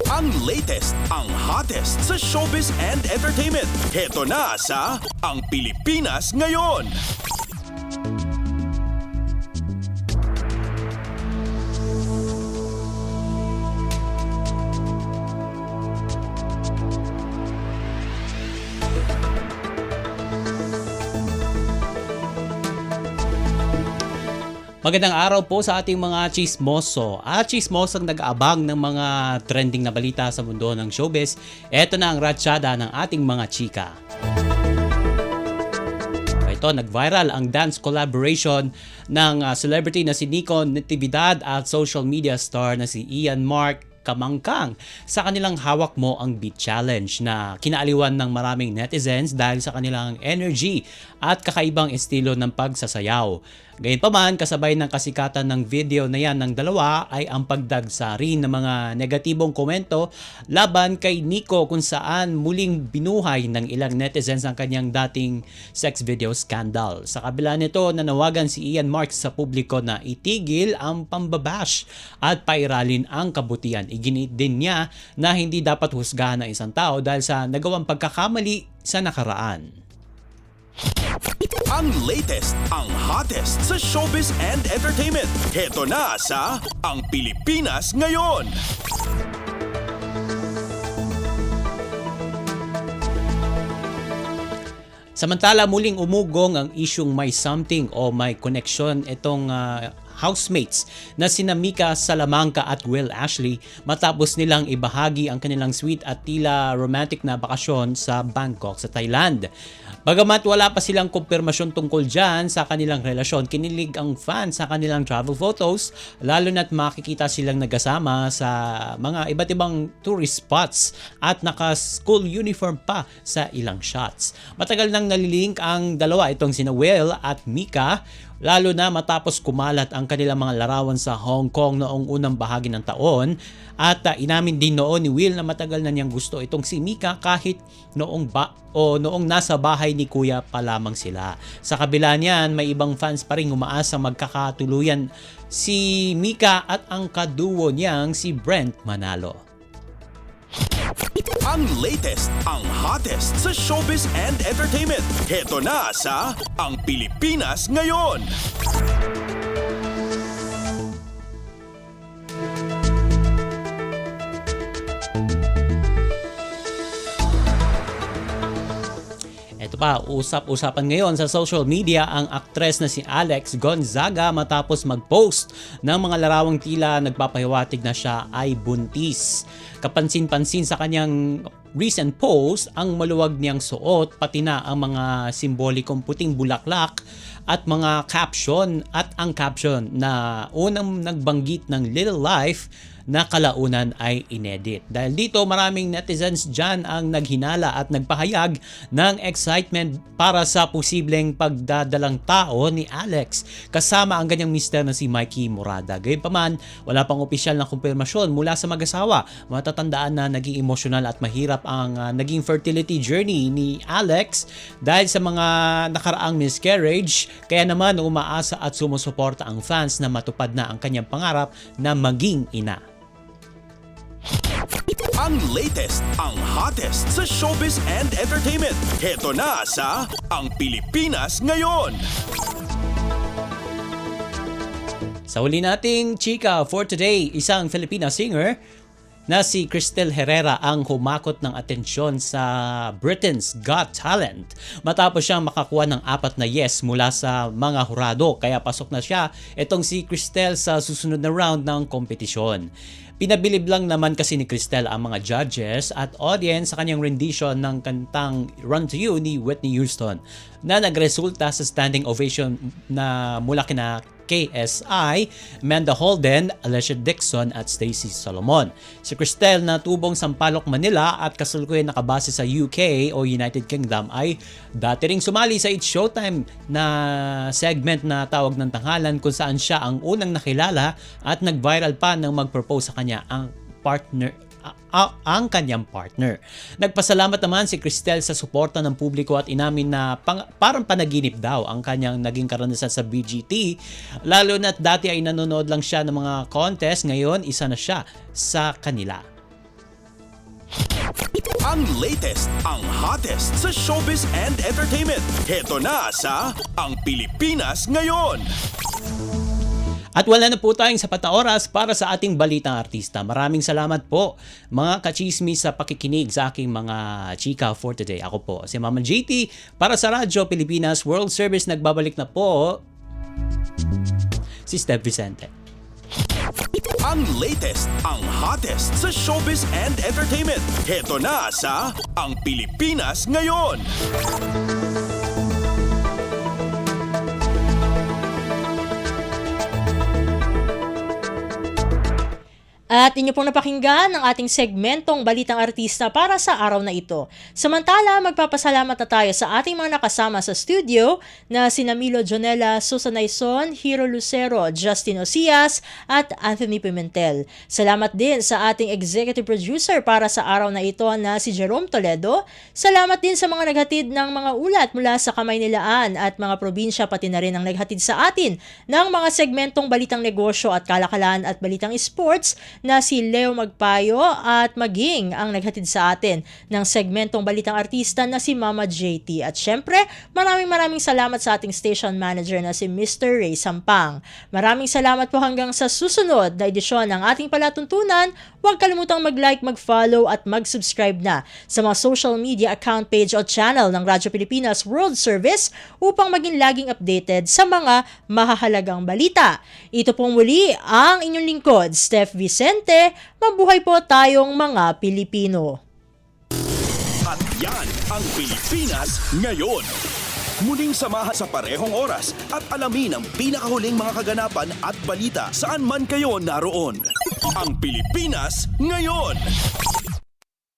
Ang latest, ang hottest sa showbiz and entertainment. Heto na sa Ang Pilipinas Ngayon. Magandang araw po sa ating mga chismoso at chismosang nag-aabang ng mga trending na balita sa mundo ng showbiz. Ito na ang ratsyada ng ating mga chika. Right. Ito, nag-viral ang dance collaboration ng celebrity na si Nico Natividad at social media star na si Ian Mark Kamangkang sa kanilang Hawak Mo ang Beat Challenge na kinaaliwan ng maraming netizens dahil sa kanilang energy at kakaibang estilo ng pagsasayaw. Gayunpaman, kasabay ng kasikatan ng video na yan ng dalawa ay ang pagdagsa rin ng mga negatibong komento laban kay Nico kung saan muling binuhay ng ilang netizens ang kanyang dating sex video scandal. Sa kabila nito, nanawagan si Ian Mark sa publiko na itigil ang pambabash at pairalin ang kabutihan. Iginit din niya na hindi dapat husgahan ng isang tao dahil sa nagawang pagkakamali sa nakaraan. Ang latest, ang hottest sa showbiz and entertainment. Heto na sa Ang Pilipinas Ngayon. Samantala, muling umugong ang isyung may something o may connection itong housemates na sina Mika Salamanca at Will Ashley matapos nilang ibahagi ang kanilang sweet at tila romantic na bakasyon sa Bangkok sa Thailand. Bagamat wala pa silang kumpirmasyon tungkol dyan sa kanilang relasyon, kinilig ang fans sa kanilang travel photos, lalo na't makikita silang nagasama sa mga iba't ibang tourist spots at naka-school uniform pa sa ilang shots. Matagal nang nalilink ang dalawa, itong sina Will at Mika, lalo na matapos kumalat ang kanilang mga larawan sa Hong Kong noong unang bahagi ng taon. At inamin din noon ni Will na matagal na niyang gusto itong si Mika kahit noong nasa bahay ni Kuya pa lamang sila. Sa kabila niyan, may ibang fans pa rin umaasa magkakatuluyan si Mika at ang kaduo niyang si Brent Manalo. Ang latest, ang hottest sa showbiz and entertainment. Heto na sa Ang Pilipinas Ngayon. Ito pa, usap-usapan ngayon sa social media ang aktres na si Alex Gonzaga matapos mag-post ng mga larawang tila nagpapahiwatig na siya ay buntis. Kapansin-pansin sa kanyang recent post ang maluwag niyang suot pati na ang mga simbolikong puting bulaklak at mga caption at ang caption na unang nagbanggit ng Little Life na kalaunan ay inedit. Dahil dito maraming netizens dyan ang naghinala at nagpahayag ng excitement para sa posibleng pagdadalang tao ni Alex kasama ang ganyang mister na si Mikey Morada. Gayunpaman, wala pang opisyal na kumpirmasyon mula sa mag-asawa. Matatandaan na naging emosyonal at mahirap ang naging fertility journey ni Alex dahil sa mga nakaraang miscarriage, kaya naman umaasa at sumusuporta ang fans na matupad na ang kanyang pangarap na maging ina. Ang latest, ang hottest sa showbiz and entertainment. Heto na sa Ang Pilipinas Ngayon. Sa huli nating chika for today, isang Filipina singer na si Cristel Herrera ang humakot ng atensyon sa Britain's Got Talent matapos siyang makakuha ng 4 na yes mula sa mga hurado, kaya pasok na siya itong si Cristel sa susunod na round ng kompetisyon. Pinabilib lang naman kasi ni Cristel ang mga judges at audience sa kanyang rendition ng kantang Run to You ni Whitney Houston na nagresulta sa standing ovation na mula kina KSI, Amanda Holden, Alicia Dixon at Stacey Solomon. Si Cristel na tubong Sampaloc, Manila at kasalukuyan nakabase sa UK o United Kingdom ay dati ring sumali sa It's Showtime na segment na tawag ng tanghalan kung saan siya ang unang nakilala at nag-viral pa nang mag-propose sa kanya ang kanyang partner. Nagpasalamat naman si Cristel sa suporta ng publiko at inamin na parang panaginip daw ang kanyang naging karanasan sa BGT, lalo na't dati ay nanonood lang siya ng mga contest, ngayon isa na siya sa kanila. Ang latest, ang hottest sa showbiz and entertainment. Heto na sa Ang Pilipinas Ngayon. At wala na po tayong sapat na oras para sa ating balitang artista. Maraming salamat po mga kachismis sa pakikinig sa aking mga chika for today. Ako po si Mama JT para sa Radyo Pilipinas World Service. Nagbabalik na po si Steph Vicente. Ang latest, ang hottest sa showbiz and entertainment. Heto na sa Ang Pilipinas Ngayon. At inyo pong napakinggan ang ating segmentong Balitang Artista para sa araw na ito. Samantala, magpapasalamat na tayo sa ating mga nakasama sa studio na sina Milo Jonella, Susan Aison, Hiro Lucero, Justin Osias at Anthony Pimentel. Salamat din sa ating executive producer para sa araw na ito na si Jerome Toledo. Salamat din sa mga naghatid ng mga ulat mula sa Kamaynilaan at mga probinsya, pati na rin ang naghatid sa atin ng mga segmentong Balitang Negosyo at Kalakalan at Balitang Sports na si Leo Magpayo at maging ang naghatid sa atin ng segmentong Balitang Artista na si Mama JT. At syempre, maraming salamat sa ating station manager na si Mr. Ray Sampang. Maraming salamat po hanggang sa susunod na edisyon ng ating palatuntunan. Huwag kalimutang mag-like, mag-follow at mag-subscribe na sa mga social media account page o channel ng Radyo Pilipinas World Service upang maging laging updated sa mga mahahalagang balita. Ito pong muli ang inyong lingkod, Steph Vicente. Mabuhay po tayong mga Pilipino. At yan ang Pilipinas ngayon. Muling samahan sa parehong oras at alamin ang pinakahuling mga kaganapan at balita saan man kayo naroon. Ang Pilipinas ngayon.